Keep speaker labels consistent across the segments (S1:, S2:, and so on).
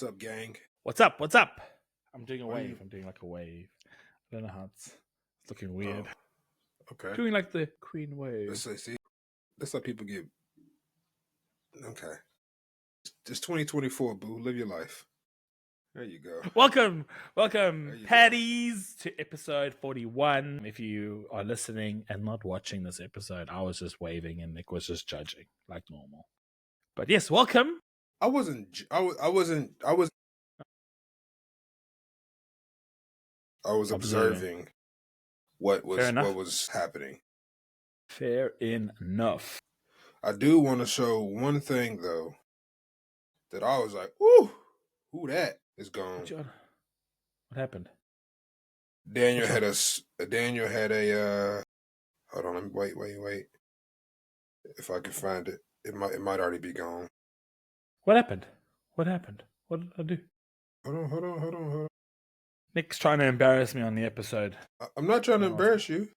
S1: What's up, gang?
S2: What's up? What's up? I'm doing a
S1: Why
S2: wave.
S1: you-
S2: I'm doing like a wave. I don't know how it's looking weird.
S1: Okay.
S2: Doing like the Queen wave.
S1: See, that's how people get. Okay. It's 2024, boo. Live your life. There you go.
S2: Welcome,
S1: There you
S2: Paddies, to episode 41. If you are listening and not watching this episode, I was just waving and Nick was just judging like normal. But yes, welcome.
S1: I wasn't. I was observing what was happening.
S2: Fair enough.
S1: I do want to show one thing though. That I was like, "Ooh, who that is gone?"
S2: What happened?
S1: Daniel had a. Hold on. Let me wait. If I can find it, it might already be gone.
S2: What happened? What did I do?
S1: Hold on.
S2: Nick's trying to embarrass me on the episode.
S1: I'm not trying to embarrass you.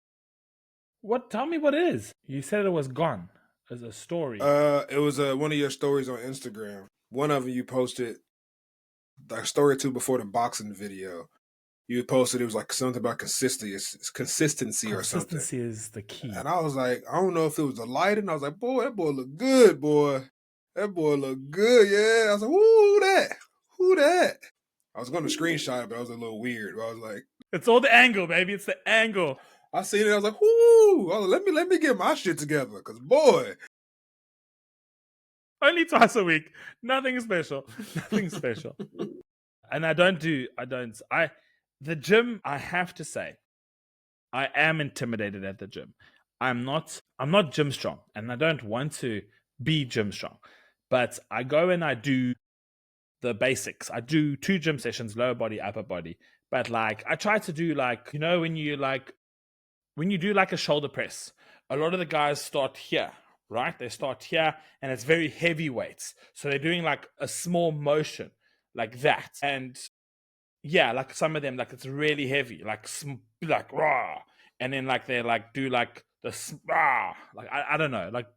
S2: What? Tell me what it is. You said it was gone as a story.
S1: It was one of your stories on Instagram. One of them you posted, like a story or two before the boxing video. You posted it was like something about consistency or something.
S2: Consistency is the key.
S1: And I was like, I don't know if it was the lighting. I was like, boy, that boy look good, boy. That boy look good, yeah. I was like, who that? I was going to screenshot it, but I was a little weird. I was like,
S2: it's all the angle, baby. It's the angle.
S1: I seen it. I was like, whoo! I was like, let me get my shit together, cause boy,
S2: only twice a week. Nothing special. And the gym, I have to say, I am intimidated at the gym. I'm not gym strong, and I don't want to be gym strong. But I go and I do the basics. I do 2 gym sessions, lower body, upper body. But like I try to do like, you know, when you do like a shoulder press, a lot of the guys start here, right? They start here and it's very heavy weights. So they're doing like a small motion like that. And yeah, like some of them, like it's really heavy, like raw. And then like they like do like the rah, like I don't know, like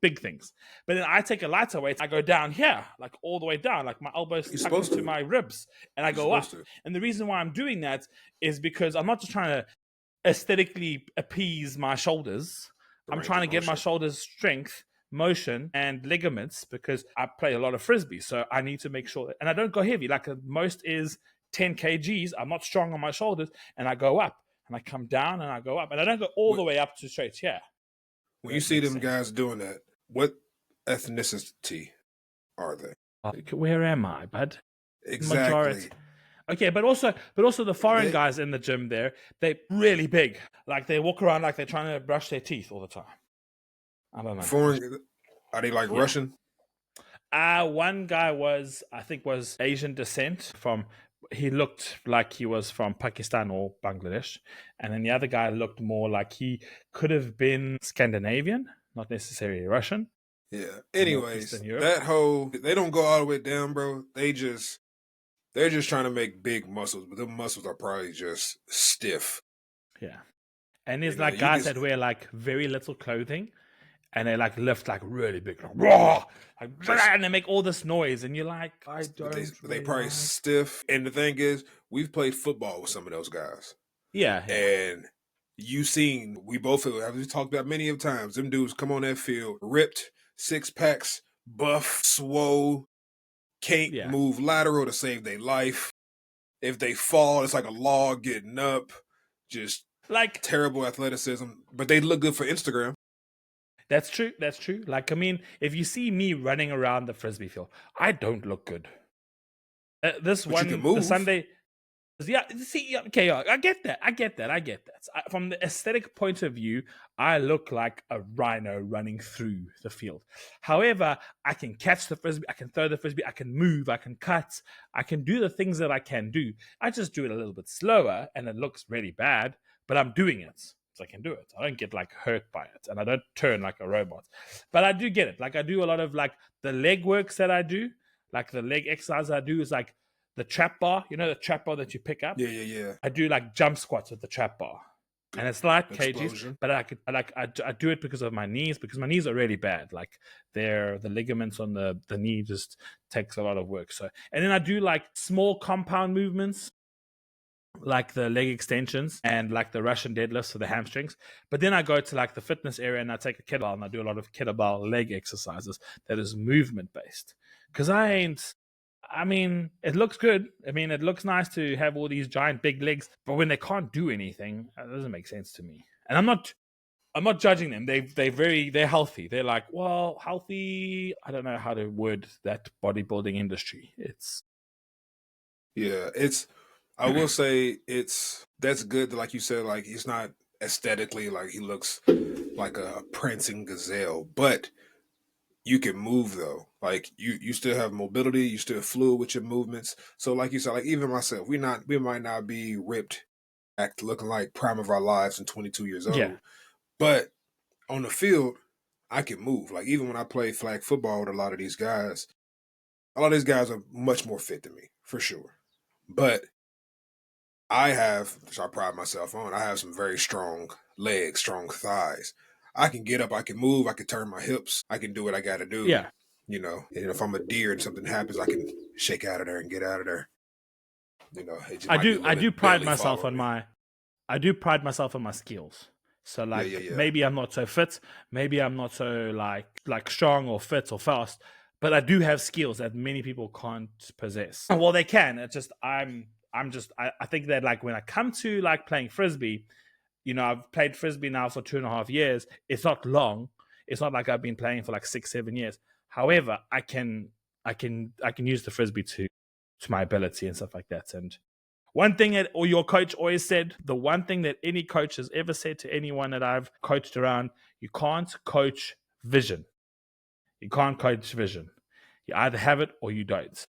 S2: big things. But then I take a lighter weight, I go down here, like all the way down, like my elbows stuck into my ribs, and I go up. And the reason why I'm doing that is because I'm not just trying to aesthetically appease my shoulders. I'm trying to get my shoulders strength, motion, and ligaments because I play a lot of frisbee. So I need to make sure that, and I don't go heavy. Like most is 10 kgs. I'm not strong on my shoulders, and I go up, and I come down, and I go up, and I don't go all the way up to straight here.
S1: When you see them guys doing that, what ethnicity are they?
S2: Where am I, bud?
S1: Exactly.
S2: Majority. Okay, but also the foreign guys in the gym there, they're really big. Like they walk around like they're trying to brush their teeth all the time. I don't know.
S1: Foreign, are they like Russian?
S2: One guy was Asian descent he looked like he was from Pakistan or Bangladesh. And then the other guy looked more like he could have been Scandinavian, not necessarily Russian.
S1: Yeah. Anyways, they don't go all the way down, bro. They're just trying to make big muscles, but the muscles are probably just stiff.
S2: Yeah. And there's like guys that wear like very little clothing and they like lift like really big, like, raw, like, and they make all this noise, and you're like,
S1: they probably stiff. And the thing is, we've played football with some of those guys.
S2: Yeah.
S1: And we both have talked about many of times. Them dudes come on that field, ripped, 6 packs, buff, swole, can't move lateral to save their life. If they fall, it's like a log getting up. Just like terrible athleticism, but they look good for Instagram.
S2: That's true. Like, I mean, if you see me running around the frisbee field, I don't look good. The Sunday, yeah. See, okay, I get that. From the aesthetic point of view, I look like a rhino running through the field. However, I can catch the frisbee, I can throw the frisbee, I can move, I can cut, I can do the things that I can do. I just do it a little bit slower, and it looks really bad, but I'm doing it. So I can do it. I don't get like hurt by it, and I don't turn like a robot. But I do get it. Like I do a lot of like the leg works that I do, like the leg exercise I do is like the trap bar. You know the trap bar that you pick up?
S1: Yeah.
S2: I do like jump squats with the trap bar. and it's light kgs,
S1: explosion.
S2: but I do it because of my knees, because my knees are really bad. Like the ligaments on the knee just takes a lot of work. So, and then I do like small compound movements, like the leg extensions and like the Russian deadlifts for the hamstrings. But then I go to like the fitness area and I take a kettlebell and I do a lot of kettlebell leg exercises that is movement based. Because I mean, it looks good. I mean, it looks nice to have all these giant big legs, but when they can't do anything, it doesn't make sense to me. And I'm not judging them. They're healthy. They're like, well, healthy. I don't know how to word that bodybuilding industry.
S1: It's I will say that's good. Like you said, like he's not aesthetically like he looks like a prancing gazelle, but you can move though. Like you still have mobility, you still fluid with your movements. So like you said, like even myself, we might not be ripped, act looking like prime of our lives and 22 years
S2: Yeah.
S1: old, but on the field, I can move. Like even when I play flag football with a lot of these guys are much more fit than me for sure. But which I pride myself on, I have some very strong legs, strong thighs. I can get up, I can move, I can turn my hips, I can do what I got to do.
S2: Yeah.
S1: And if I'm a deer and something happens, I can shake out of there and get out of there. It just
S2: I
S1: might be a
S2: do
S1: little
S2: I do
S1: bit
S2: pride
S1: belly
S2: myself on
S1: following me.
S2: my I do pride myself on my skills. So
S1: Yeah, yeah,
S2: like
S1: yeah.
S2: maybe I'm not so fit, maybe I'm not so like strong or fit or fast, but I do have skills that many people can't possess. Well, they can. It's just I think that like when I come to like playing frisbee, I've played frisbee now for 2.5 years. It's not long. It's not like I've been playing for like 6, 7 years. However, I can use the frisbee to my ability and stuff like that. And one thing that or your coach always said, the one thing that any coach has ever said to anyone that I've coached around, you can't coach vision. You can't coach vision. You either have it or you don't.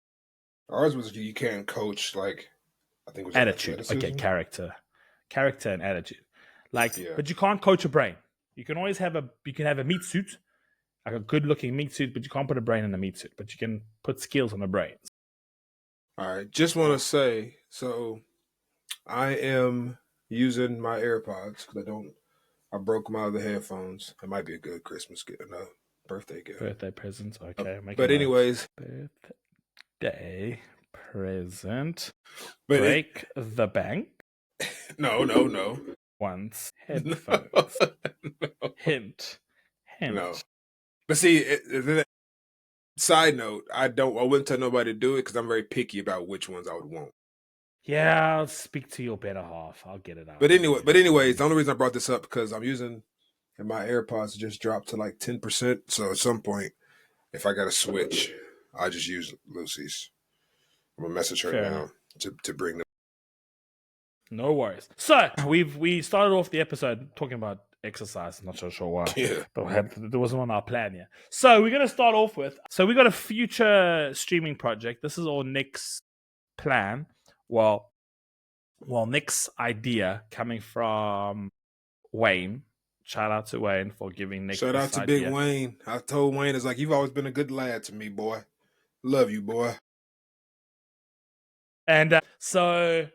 S1: Ours was you can't coach like I think was it
S2: Attitude. Okay,
S1: athleticism?
S2: character. Character and attitude. Like,
S1: Yeah.
S2: but you can't coach a brain. You can have a meat suit, like a good looking meat suit, but you can't put a brain in a meat suit. But you can put skills on a brain.
S1: All right. Just want to say, so I am using my AirPods because I broke my other headphones. It might be a good Christmas gift, no, birthday gift.
S2: Birthday present. Okay, make a
S1: But
S2: note.
S1: anyways,
S2: Birthday present.
S1: but it
S2: Break the bank.
S1: no,
S2: Once
S1: no,
S2: headphones.
S1: no,
S2: Hint.
S1: no.
S2: Hint.
S1: But see, side note, I wouldn't tell nobody to do it because I'm very picky about which ones I would want.
S2: Yeah, I'll speak to your better half. I'll get it out
S1: But
S2: for
S1: anyway,
S2: you.
S1: the only reason I brought this up because I'm using and my AirPods just dropped to like 10%. So at some point, if I got to switch, I just use Lucy's. I'm gonna message her
S2: Fair enough.
S1: now to bring them.
S2: No worries. So we started off the episode talking about exercise. I'm not so sure why,
S1: Yeah.
S2: but there wasn't on our plan yet. So we're gonna start off with. So we got a future streaming project. This is all Nick's plan. Well, Nick's idea coming from Wayne. Shout out to Wayne for giving Nick
S1: Shout out
S2: this
S1: to Big
S2: idea.
S1: Wayne. I told Wayne, it's like you've always been a good lad to me, boy. Love you, boy.
S2: And so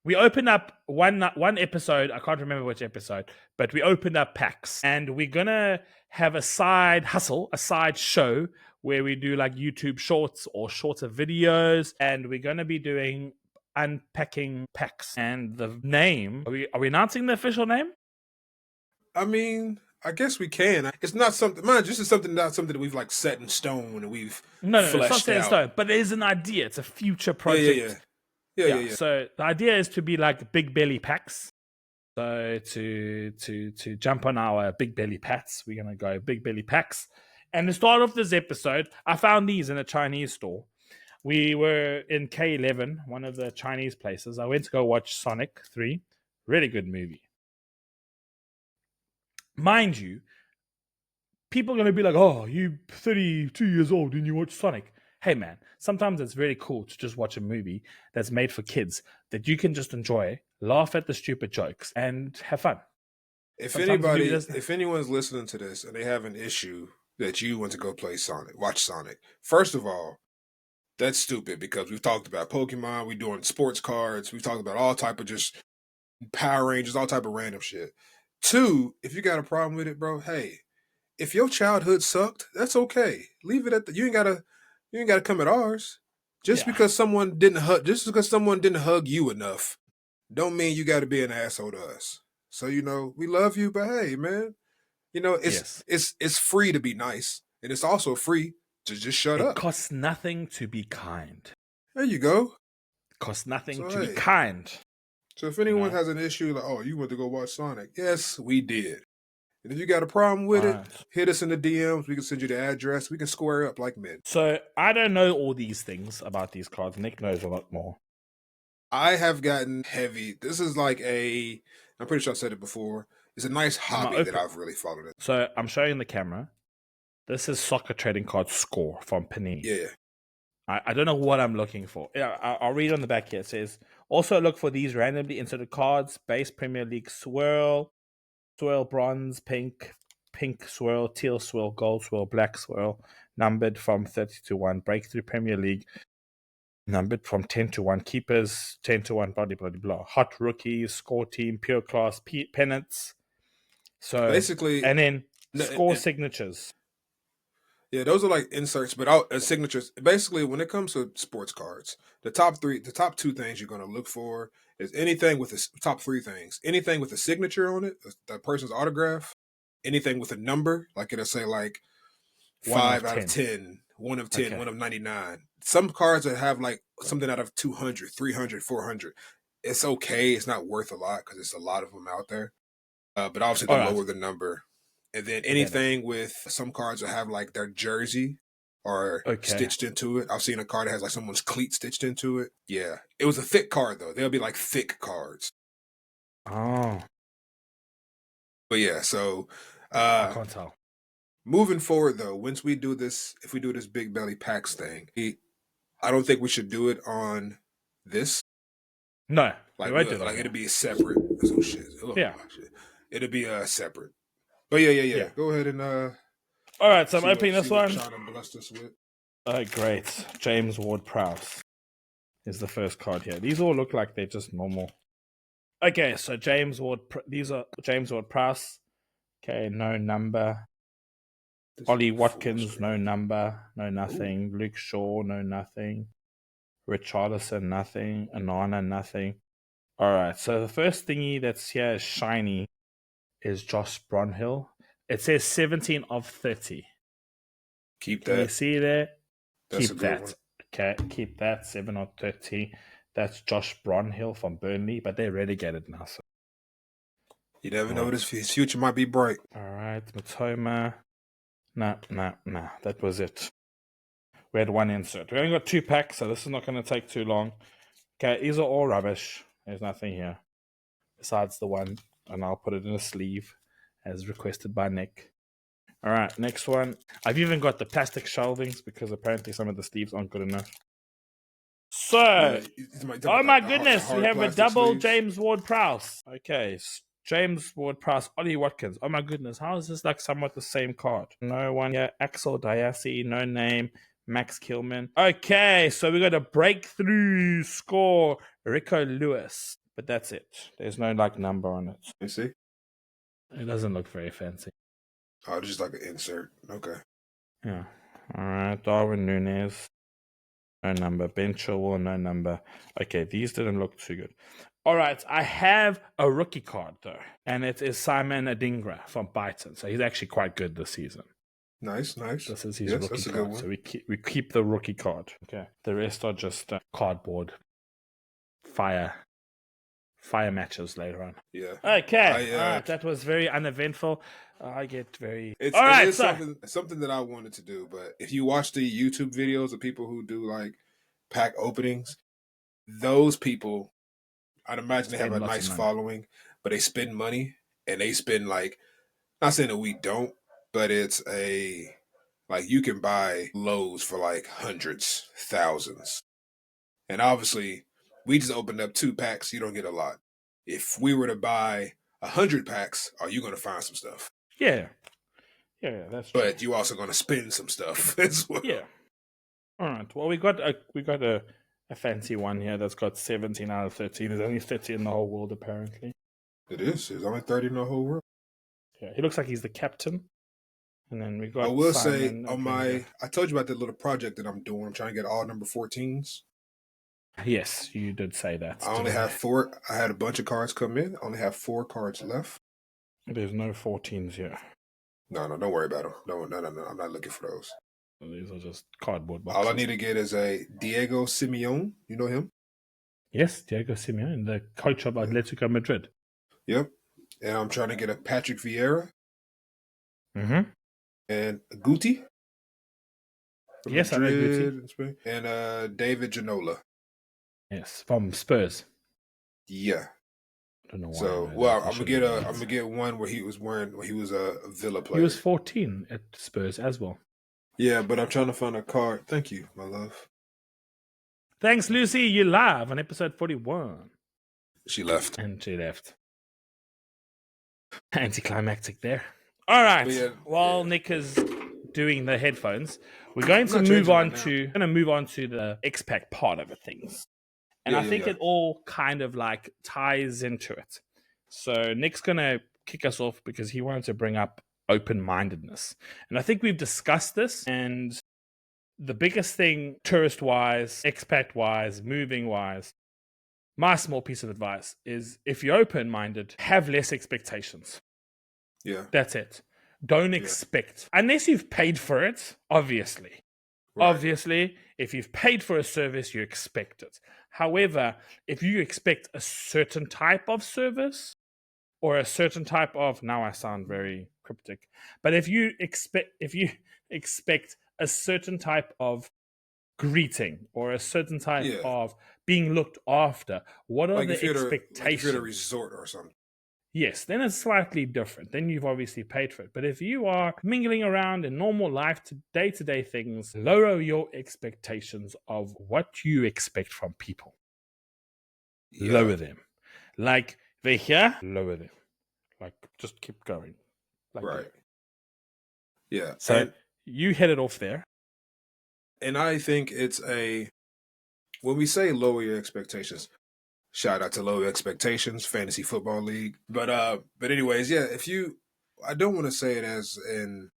S2: we opened up one episode. I can't remember which episode, but we opened up packs, and we're gonna have a side hustle, a side show where we do like YouTube shorts or shorter videos, and we're gonna be doing unpacking packs. And the name, are we announcing the official name?
S1: I mean, I guess we can. It's not something, man. This is something not something that we've like set in stone and we've
S2: No, it's not
S1: fleshed
S2: set in
S1: out.
S2: stone, but there's an idea. It's a future
S1: Yeah, yeah, yeah,
S2: project.
S1: yeah, yeah,
S2: Yeah.
S1: yeah.
S2: So the idea is to be like big belly packs. So to jump on our big belly pats, we're gonna go big belly packs. And to start off this episode, I found these in a Chinese store. We were in K11, one of the Chinese places. I went to go watch Sonic 3. Really good movie. Mind you, people are going to be like, oh, you 32 years old and you watch Sonic. Hey, man, sometimes it's really cool to just watch a movie that's made for kids that you can just enjoy, laugh at the stupid jokes, and have fun.
S1: If anyone's listening to this and they have an issue that you want to go watch Sonic, first of all, that's stupid because we've talked about Pokemon, we're doing sports cards, we've talked about all type of just Power Rangers, all type of random shit. Two, if you got a problem with it, bro, hey, if your childhood sucked, that's okay. Leave it at the. You ain't gotta come at ours. Just
S2: Yeah.
S1: because someone didn't hug you enough, don't mean you got to be an asshole to us. So we love you, but hey, man,
S2: Yes.
S1: it's free to be nice, and it's also free to just shut
S2: It
S1: up.
S2: costs nothing to be kind.
S1: There you go.
S2: It costs nothing
S1: So
S2: to be
S1: hey,
S2: kind.
S1: so if
S2: You
S1: anyone
S2: know?
S1: has an issue like, oh, you went to go watch Sonic, yes, we did. And if you got a problem with
S2: All
S1: it,
S2: right.
S1: hit us in the DMs. We can send you the address. We can square up like men.
S2: So I don't know all these things about these cards. Nick knows a lot more.
S1: I have gotten heavy. This is like I'm pretty sure I said it before. It's a nice hobby that I've really followed it.
S2: So I'm showing the camera. This is Soccer Trading Card Score from Panini.
S1: Yeah.
S2: I don't know what I'm looking for. Yeah, I'll read on the back here. It says, also look for these randomly inserted cards. Base Premier League swirl, swirl bronze, pink swirl, teal swirl, gold swirl, black swirl, numbered from 30 to 1. Breakthrough Premier League, numbered from 10 to 1. Keepers, 10 to 1, blah, blah, blah, blah. Hot rookies, score team, pure class, pennants. So,
S1: Basically,
S2: and then
S1: no,
S2: score signatures.
S1: yeah, those are like inserts, but signatures. Basically, when it comes to sports cards, the top two things you're going to look for is anything with the top three things. Anything with a signature on it, the person's autograph. Anything with a number, like it'll say like 5 out of 10, 1 of 10, okay. 1 of 99. Some cards that have like something out of 200, 300, 400. It's okay. It's not worth a lot because it's a lot of them out there. But obviously, the lower the number. And then anything with some cards that have like their jersey or stitched into it. I've seen a card that has like someone's cleat stitched into it. Yeah. It was a thick card though. They'll be like thick cards.
S2: Oh.
S1: But yeah, so
S2: I can't tell.
S1: Moving forward though, once we do this, if we do this big belly packs thing, I don't think we should do it on this.
S2: No.
S1: Like it'll be separate. Oh shit. Oh,
S2: yeah.
S1: Shit. It'll be separate. But yeah. Go ahead and
S2: all right, so I'm opening this one.
S1: Blessed us with.
S2: Oh, great. James Ward-Prowse is the first card here. These all look like they're just normal. Okay, so these are James Ward-Prowse. Okay, no number. Ollie Watkins, no number, no nothing. Ooh. Luke Shaw, no nothing. Richarlison, nothing. Anana, nothing. All right, so the first thingy that's here is shiny is Josh Bronhill. It says 17 of 30.
S1: Keep that.
S2: Can you see there?
S1: That's
S2: keep that. One. Okay, keep that. 7 of 30. That's Josh Bronhill from Burnley, but they're relegated now. So.
S1: You never know. His future might be bright.
S2: All right, Matoma. Nah. That was it. We had one insert. We only got 2 packs, so this is not going to take too long. Okay, these are all rubbish. There's nothing here besides the one, and I'll put it in a sleeve as requested by Nick. All right, next one. I've even got the plastic shelvings because apparently some of the sleeves aren't good enough. So, oh my goodness, we have a double sleeves. James Ward-Prowse. Okay, James Ward-Prowse, Ollie Watkins. Oh my goodness, how is this like somewhat the same card? No one here. Axel Diassi, no name. Max Kilman. Okay, so we got a breakthrough score. Rico Lewis. But that's it. There's no like number on it.
S1: You see?
S2: It doesn't look very fancy.
S1: Oh, just like an insert. Okay.
S2: Yeah. All right. Darwin Núñez. No number. Ben Chilwell. No number. Okay, these didn't look too good. All right. I have a rookie card, though. And it is Simon Adingra from Brighton. So he's actually quite good this season.
S1: Nice.
S2: This is his rookie card. So we keep the rookie card. Okay. The rest are just cardboard. Fire matches later on.
S1: Yeah.
S2: Okay. All right. That was very uneventful. I get very.
S1: It is something that I wanted to do, but if you watch the YouTube videos of people who do like pack openings, those people, I'd imagine they have a nice following, but they spend money and they spend like, not saying that we don't, but it's like you can buy loads for like hundreds, thousands. And obviously we just opened up 2 packs. You don't get a lot. If we were to buy 100 packs, are you going to find some stuff?
S2: Yeah, that's true.
S1: But you also going to spend some stuff as well.
S2: Yeah. All right. Well, we got a a fancy one here that's got 17 out of 13. There's only 30 in the whole world, apparently.
S1: It is. There's only 30 in the whole world.
S2: Yeah, he looks like he's the captain. And then we got
S1: I will say
S2: Simon.
S1: on
S2: Okay,
S1: I told you about that little project that I'm doing. I'm trying to get all number 14s.
S2: Yes, you did say that.
S1: I only have 4. I had a bunch of cards come in. I only have 4 cards left.
S2: There's no 14s here.
S1: No, don't worry about them. No. I'm not looking for those.
S2: These are just cardboard boxes.
S1: All I need to get is a Diego Simeone. You know him?
S2: Yes, Diego Simeone, the coach of Atletico Madrid.
S1: Yep. And I'm trying to get a Patrick Vieira.
S2: Mm-hmm.
S1: And Guti.
S2: Yes, Madrid, I know
S1: Guti. And David Ginola.
S2: Yes, from Spurs.
S1: Yeah.
S2: I don't know why.
S1: So, well, I'm gonna get one where he was a Villa player.
S2: He was 14 at Spurs as well.
S1: Yeah, but I'm trying to find a card. Thank you, my love.
S2: Thanks, Lucy. You're live on episode 41.
S1: She left.
S2: And she left. Anticlimactic there. All right. While Nick is doing the headphones, we're going to move on to the expat part of things. And I think it all kind of like ties into it. So Nick's going to kick us off because he wanted to bring up open-mindedness. And I think we've discussed this, and the biggest thing tourist-wise, expat-wise, moving-wise, my small piece of advice is if you're open-minded, have less expectations.
S1: Yeah.
S2: That's it. Don't expect, unless you've paid for it, obviously. Right. Obviously, if you've paid for a service, you expect it. However, if you expect a certain type of service or a certain type of, now I sound very cryptic, but if you expect a certain type of greeting or a certain type of being looked after, what are the expectations?
S1: Like if you're at a resort or something.
S2: Yes, then it's slightly different. Then you've obviously paid for it. But if you are mingling around in normal life, day-to-day things, lower your expectations of what you expect from people. Yeah. Lower them. Like, they're here, lower them. Like, just keep going. Like
S1: right.
S2: That.
S1: Yeah.
S2: So you headed off there.
S1: And I think it's when we say lower your expectations, shout out to Low Expectations, Fantasy Football League. But anyways, yeah, I don't want to say it as in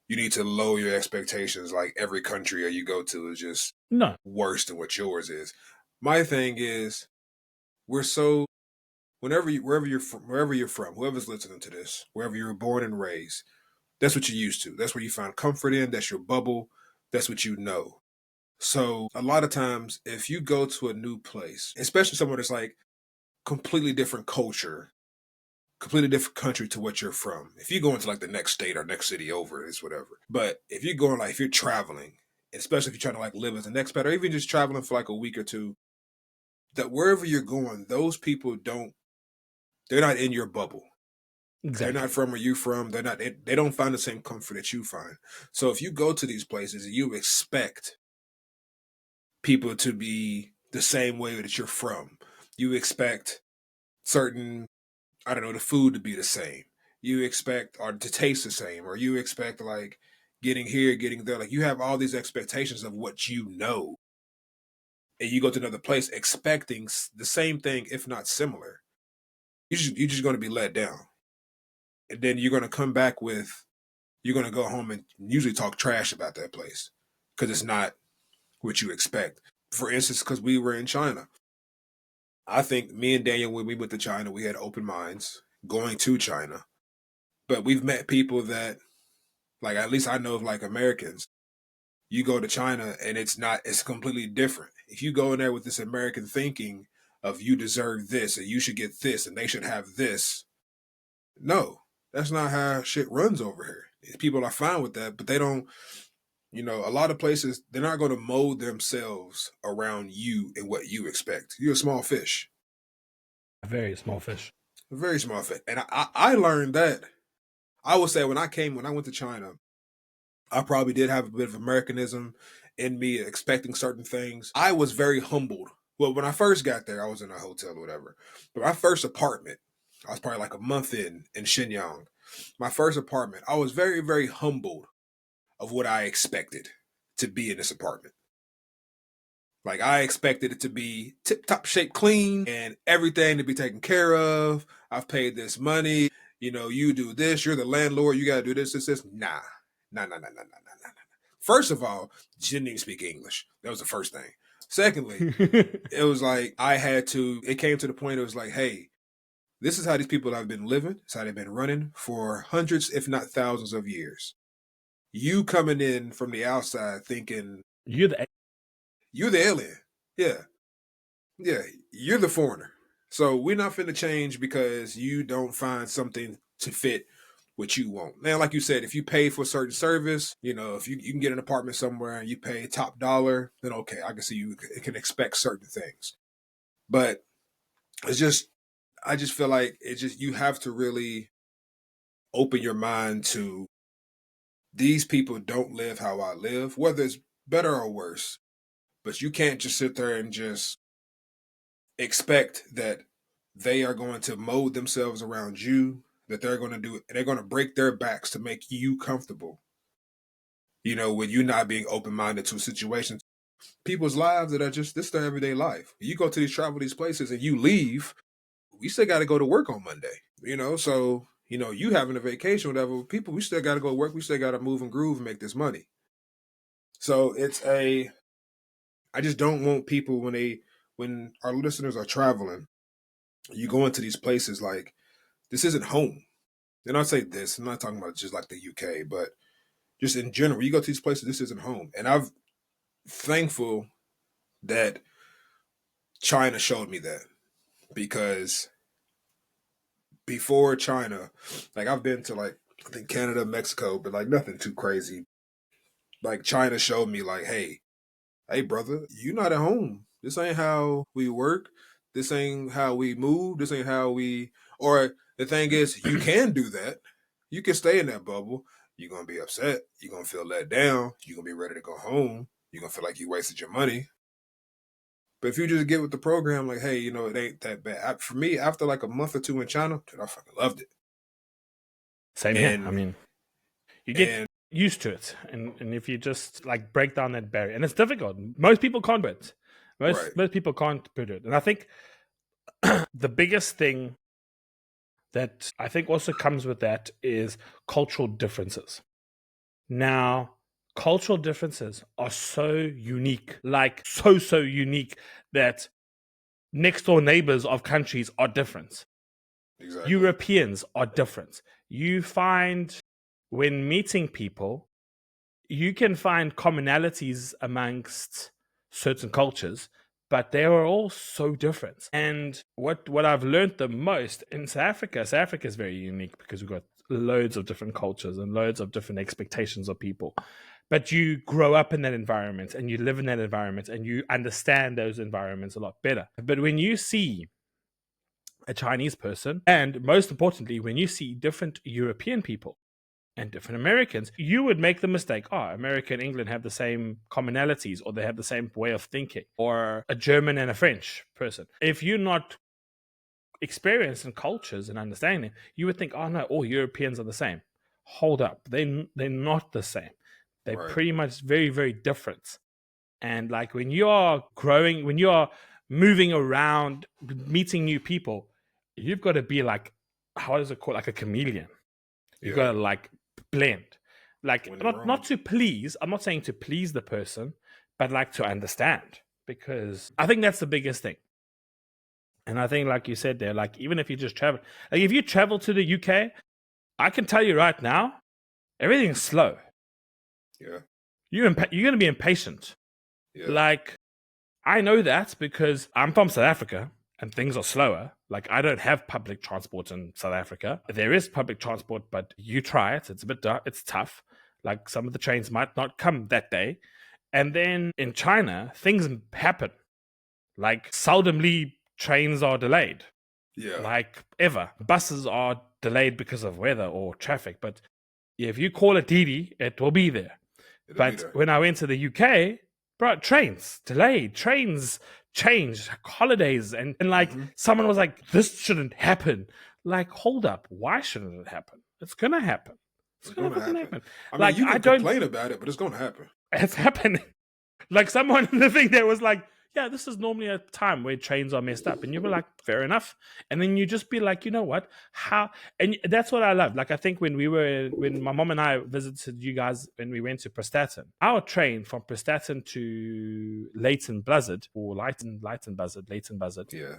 S1: you need to lower your expectations like every country you go to is just worse than what yours is. My thing is wherever you're from, whoever's listening to this, wherever you were born and raised, that's what you're used to. That's where you find comfort in. That's your bubble. That's what you know. So a lot of times, if you go to a new place, especially somewhere that's like completely different culture, completely different country to what you're from, if you go into like the next state or next city over, it's whatever. But if you're going if you're traveling, especially if you're trying to like live as an expat or even just traveling for like a week or two, that wherever you're going, those people they're not in your bubble. Exactly. They're not from where you're from. They don't find the same comfort that you find. So if you go to these places, you expect people to be the same way that you're from. You expect certain, the food to be the same. You expect or to taste the same, or you expect like getting here, getting there. Like you have all these expectations of what you know. And you go to another place expecting the same thing, if not similar. You're just going to be let down. And then you're going to come back you're going to go home and usually talk trash about that place because it's not what you expect. For instance, because we were in China. I think me and Daniel, when we went to China, we had open minds going to China. But we've met people that, like, at least I know of like Americans. You go to China and it's completely different. If you go in there with this American thinking of you deserve this and you should get this and they should have this. No, that's not how shit runs over here. People are fine with that, but they don't, a lot of places, they're not going to mold themselves around you and what you expect. You're a small fish.
S2: A very small fish.
S1: A very small fish. And I learned that. I would say when I went to China, I probably did have a bit of Americanism in me, expecting certain things. I was very humbled. Well, when I first got there, I was in a hotel or whatever. But my first apartment, I was probably like a month in Shenyang. My first apartment, I was very, very humbled of what I expected to be in this apartment. Like, I expected it to be tip top shape clean and everything to be taken care of. I've paid this money. You do this. You're the landlord. You got to do this, this, this. Nah. Nah, nah, nah, nah, nah, nah, nah. First of all, she didn't even speak English. That was the first thing. Secondly, it was like it came to the point it was like, hey, this is how these people have been living. It's how they've been running for hundreds, if not thousands of years. You coming in from the outside thinking
S2: You're the
S1: you're the alien. Yeah. Yeah. You're the foreigner. So we're not finna change because you don't find something to fit what you want. Now, like you said, if you pay for a certain service, if you can get an apartment somewhere and you pay top dollar, then okay, I can see you can expect certain things. But it's just, I just feel like you have to really open your mind to these people don't live how I live, whether it's better or worse. But you can't just sit there and just expect that they are going to mold themselves around you, that they're going to break their backs to make you comfortable. When you're not being open minded to situations, people's lives that are just this their everyday life. You go to these places and you leave, we still got to go to work on Monday, so you having a vacation, whatever, people, we still got to go to work, we still got to move and groove and make this money. So I just don't want people when our listeners are traveling, you go into these places like this isn't home. And I say this, I'm not talking about just like the UK, but just in general, you go to these places, this isn't home. And I'm thankful that China showed me that, because before China, like I've been to like I think Canada, Mexico, but like nothing too crazy. Like China showed me like, hey brother, you not at home. This ain't how we work. This ain't how we move. This ain't how we or the thing is you can do that. You can stay in that bubble. You're gonna be upset. You're gonna feel let down. You're gonna be ready to go home. You're gonna feel like you wasted your money. But if you just get with the program, like, hey, it ain't that bad. For me, after like a month or two in China, dude, I fucking loved it.
S2: same here. I
S1: And
S2: mean, you get
S1: and
S2: used to it, and if you just like break down that barrier, and it's difficult. Most people can't do it. Most people can't do it, and I think the biggest thing that I think also comes with that is cultural differences. Now, cultural differences are so unique, like so unique that next door neighbors of countries are different.
S1: exactly.
S2: Europeans are different. You find when meeting people, you can find commonalities amongst certain cultures, but they are all so different. And what I've learned the most in South Africa is very unique because we've got loads of different cultures and loads of different expectations of people. But you grow up in that environment and you live in that environment and you understand those environments a lot better. But when you see a Chinese person, and most importantly, when you see different European people and different Americans, you would make the mistake, America and England have the same commonalities, or they have the same way of thinking, or a German and a French person. If you're not experienced in cultures and understanding, you would think, oh no, all Europeans are the same. Hold up, they're not the same. They're pretty much very, very different. And like when you are growing, when you are moving around, meeting new people, you've got to be like, how is it called? Like a chameleon. You've got to like blend. Like not to please. I'm not saying to please the person, but like to understand. Because I think that's the biggest thing. And I think, like you said there, like even if you just travel, like if you travel to the UK, I can tell you right now, everything's slow.
S1: Yeah.
S2: You're going to be impatient.
S1: Yeah.
S2: Like, I know that because I'm from South Africa and things are slower. Like, I don't have public transport in South Africa. There is public transport, but you try it. It's a bit it's tough. Like, some of the trains might not come that day. And then in China, things happen. Like, seldomly trains are delayed.
S1: Yeah.
S2: Like, ever. Buses are delayed because of weather or traffic. But if you call it Didi, it will be there. But when I went to the UK, bro, trains delayed, trains changed, holidays, and like someone was like, "This shouldn't happen." Like, hold up, why shouldn't it happen? It's gonna happen. It's gonna fucking happen.
S1: I mean, like, you can complain about it, but it's gonna happen.
S2: It's happening. Like someone in the thing there was like, yeah, this is normally a time where trains are messed up. And you were like, fair enough. And then you just be like, you know what? How? And that's what I love. Like, I think when my mom and I visited you guys, when we went to Prestatyn, our train from Prestatyn to Leighton Buzzard, or Leighton Buzzard,
S1: Yeah.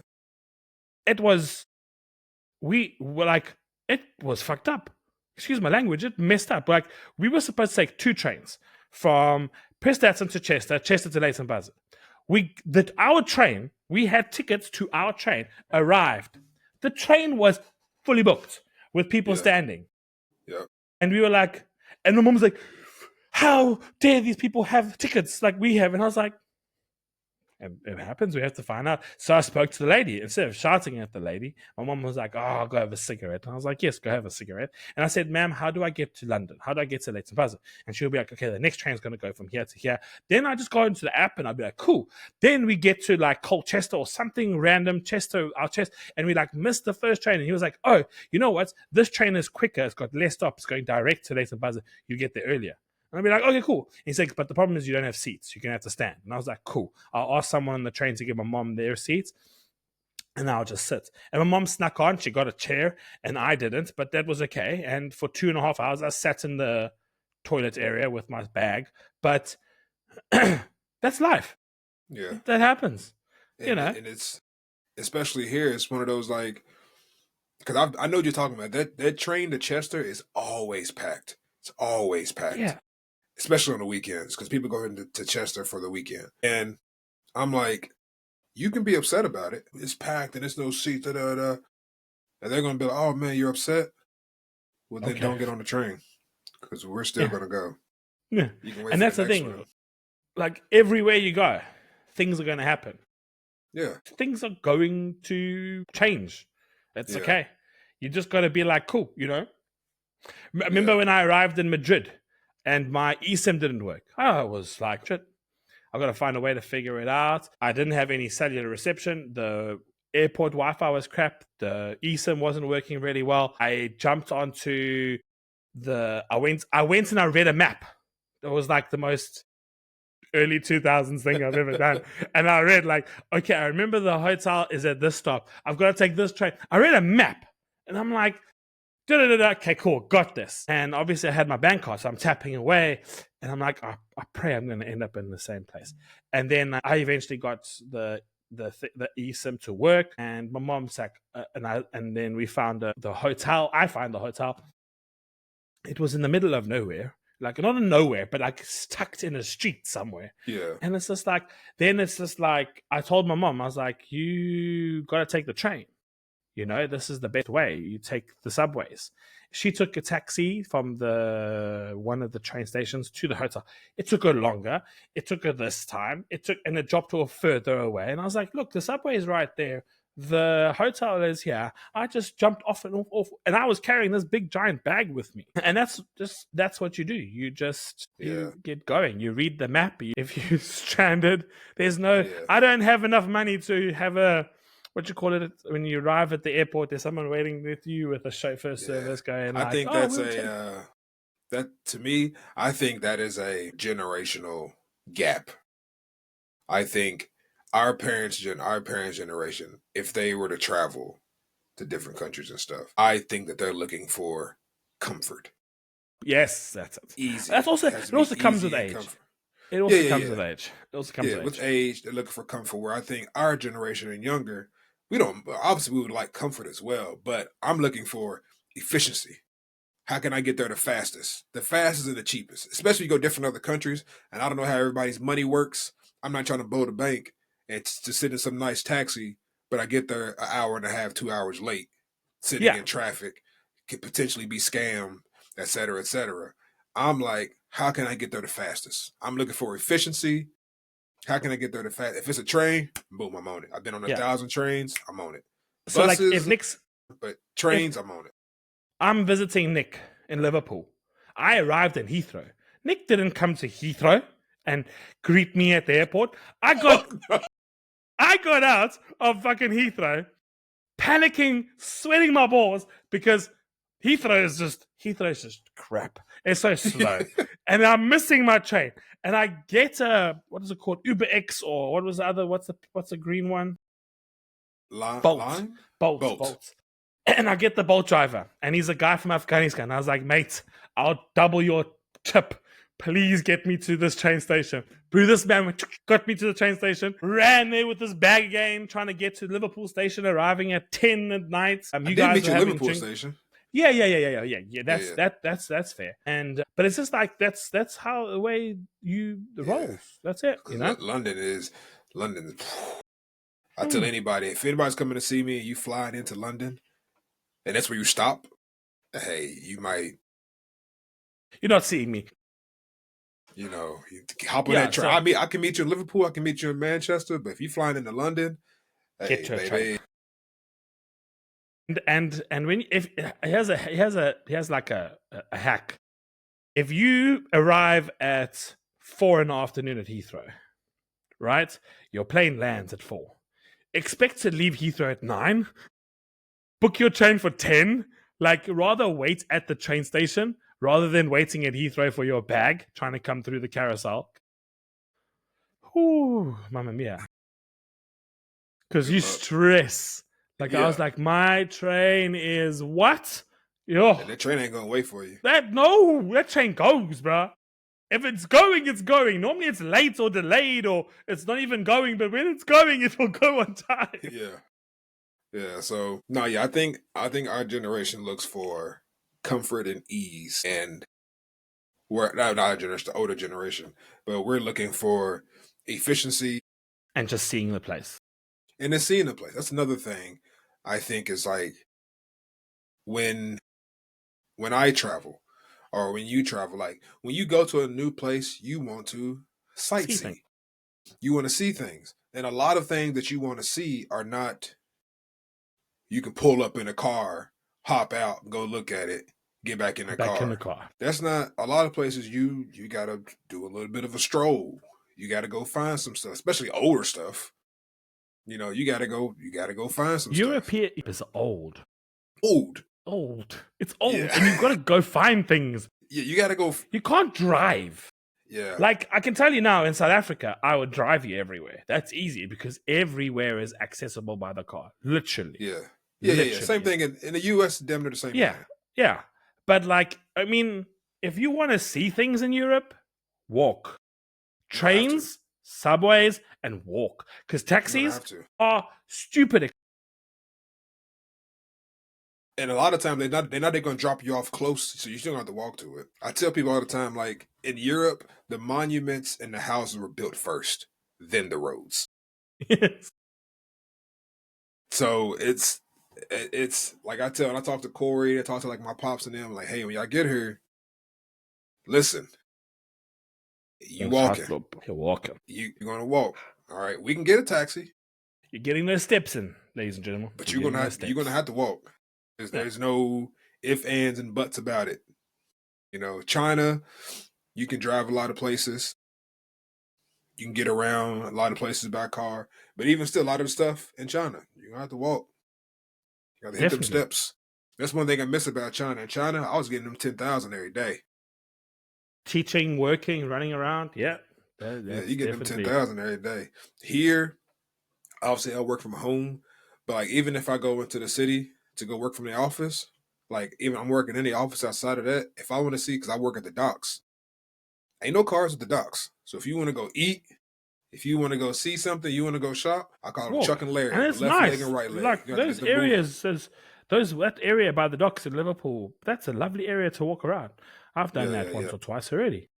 S2: it was, we were like, it was fucked up. Excuse my language, it messed up. Like, we were supposed to take 2 trains from Prestatyn to Chester to Leighton Buzzard. Our train, we had tickets to our train, arrived. The train was fully booked with people standing.
S1: Yeah.
S2: And we were like, and my mom was like, how dare these people have tickets like we have? And I was like, it happens. We have to find out. So I spoke to the lady. Instead of shouting at the lady, my mom was like, oh, I'll go have a cigarette. And I was like, yes, go have a cigarette. And I said, ma'am, how do I get to London? How do I get to Leighton Buzzard? And she'll be like, okay, the next train's going to go from here to here. Then I just go into the app and I'll be like, cool. Then we get to like Colchester or something random, our Chester, and we like missed the first train. And he was like, oh, you know what? This train is quicker. It's got less stops. It's going direct to Leighton Buzzard. You get there earlier. And I'll be like, okay, cool. And he's like, but the problem is you don't have seats. You're going to have to stand. And I was like, cool. I'll ask someone on the train to give my mom their seats, and I'll just sit. And my mom snuck on. She got a chair, and I didn't, but that was okay. And for 2.5 hours, I sat in the toilet area with my bag. But that's life.
S1: Yeah.
S2: That happens.
S1: And it's, especially here, it's one of those like, because I know what you're talking about. That train to Chester is always packed. It's always packed.
S2: Yeah.
S1: Especially on the weekends, because people go into Chester for the weekend. And I'm like, you can be upset about it. It's packed and there's no seats, And they're going to be like, oh, man, you're upset? Well, then don't get on the train, because we're still going to go.
S2: Yeah. And that's the thing. One. Like, everywhere you go, things are going to happen.
S1: Yeah.
S2: Things are going to change. That's okay. You just got to be like, cool, you know? I remember when I arrived in Madrid and my eSIM didn't work. I was like, shit, I've got to find a way to figure it out. I didn't have any cellular reception. The airport Wi-Fi was crap. The eSIM wasn't working really well. I jumped onto I went and I read a map. It was like the most early 2000s thing I've ever done. And I read like, okay, I remember the hotel is at this stop. I've got to take this train. I read a map and I'm like, okay, cool, got this. And obviously I had my bank card, so I'm tapping away and I'm like, I pray I'm going to end up in the same place. And then I eventually got the eSIM to work, and my mom's like, and then we found the hotel. I found the hotel. It was in the middle of nowhere, like not in nowhere, but like tucked in a street somewhere.
S1: Yeah.
S2: And it's just like, then it's just like, I told my mom, I was like, you got to take the train. You know, this is the best way. You take the subways. She took a taxi from one of the train stations to the hotel. It took her longer. It took her this time. And it dropped her further away. And I was like, look, the subway is right there. The hotel is here. I just jumped off and off, and I was carrying this big giant bag with me. And that's what you do. You just you get going. You read the map. If you're stranded, there's no. I don't have enough money to have a. What you call it when you arrive at the airport? There's someone waiting with you with a chauffeur service going.
S1: I think that's that to me. I think that is a generational gap. I think our parents' generation, if they were to travel to different countries and stuff, I think that they're looking for comfort.
S2: Yes, that's
S1: easy.
S2: That's also it also comes with age. It also comes with age. It also comes
S1: with age. They're looking for comfort. Where I think our generation and younger, we would like comfort as well, but I'm looking for efficiency. How can I get there the fastest? The fastest and the cheapest, especially if you go different other countries. And I don't know how everybody's money works. I'm not trying to blow the bank and to sit in some nice taxi, but I get there an hour and a half, 2 hours late, sitting in traffic, could potentially be scammed, et cetera, et cetera. I'm like, how can I get there the fastest? I'm looking for efficiency. How can I get there the fast? If it's a train, boom, I'm on it. I've been on 1,000 trains, I'm on it.
S2: So
S1: Buses,
S2: like if Nick's,
S1: but trains, I'm on it.
S2: I'm visiting Nick in Liverpool. I arrived in Heathrow. Nick didn't come to Heathrow and greet me at the airport. I got out of fucking Heathrow, panicking, sweating my balls because Heathrow is just crap. It's so slow, and I'm missing my train. And I get what is it called, Uber X, or what was the other? What's the green one? Bolt,
S1: Line?
S2: Bolt. And I get the Bolt driver, and he's a guy from Afghanistan. I was like, mate, I'll double your tip. Please get me to this train station. Bro, this man got me to the train station, ran there with his bag again, trying to get to Liverpool station, arriving at 10 at night.
S1: You guys meet you at Liverpool station.
S2: Yeah. That's fair. And but it's just like that's how the way you rolls. That's it. You know,
S1: London is. I tell anybody, if anybody's coming to see me and you flying into London, and that's where you stop, hey, you might.
S2: You're not seeing me.
S1: You know, you hop on that train. I can meet you in Liverpool. I can meet you in Manchester. But if you're flying into London,
S2: get to a train. And when if he has like a hack. If you arrive at 4 in the afternoon at Heathrow, right? Your plane lands at 4. Expect to leave Heathrow at 9. Book your train for 10. Like, rather wait at the train station rather than waiting at Heathrow for your bag trying to come through the carousel. Ooh, mamma mia. Because you stress. Like, I was like, my train is what?
S1: Yo. That train ain't gonna wait for you.
S2: That train goes, bruh. If it's going, it's going. Normally it's late or delayed or it's not even going, but when it's going, it will go on time.
S1: Yeah. So I think our generation looks for comfort and ease, and we're not our generation, the older generation, but we're looking for efficiency
S2: and just seeing the place.
S1: And then seeing the place. That's another thing I think is like when I travel or when you travel, like when you go to a new place, you want to sightsee. You want to see things. And a lot of things that you want to see are not, you can pull up in a car, hop out, go look at it, get back in the car. That's not, a lot of places you got to do a little bit of a stroll. You got to go find some stuff, especially older stuff. You know, you gotta go find some
S2: European stuff. Is old. It's old.
S1: Yeah.
S2: And you've got to go find things.
S1: Yeah, you gotta go.
S2: You can't drive.
S1: Yeah.
S2: Like, I can tell you now, in South Africa, I would drive you everywhere. That's easy because everywhere is accessible by the car. Literally.
S1: Yeah. Same thing in the US, damn near the same thing.
S2: Yeah. But like, I mean, if you want to see things in Europe, walk. Trains, subways, and walk, because taxis are stupid.
S1: And a lot of times they're not going to drop you off close, so you still have to walk to it. I tell people all the time, like in Europe, the monuments and the houses were built first, then the roads.
S2: Yes.
S1: So it's like I talk to Corey, I talk to like my pops and them, like, hey, when y'all get here, listen. You're walking. You're going to walk. All right, we can get a taxi.
S2: You're getting those steps in, ladies and gentlemen.
S1: But you're gonna have to walk. There's no ifs, ands, and buts about it. You know, China, you can drive a lot of places. You can get around a lot of places by car. But even still, a lot of stuff in China, you're gonna have to walk. You got to hit them steps. That's one thing I miss about China. In China, I was getting them 10,000 every day.
S2: Teaching, working, running around,
S1: you get them 10,000 every day. Here, obviously, I work from home, but like even if I go into the city to go work from the office, like even I'm working in the office outside of that, if I want to see, because I work at the docks, ain't no cars at the docks. So if you want to go eat, if you want to go see something, you want to go shop, I call them Chuck and Larry,
S2: and it's
S1: left
S2: nice.
S1: leg and right leg.
S2: Like those areas, that area by the docks in Liverpool, that's a lovely area to walk around. I've done that once or twice already.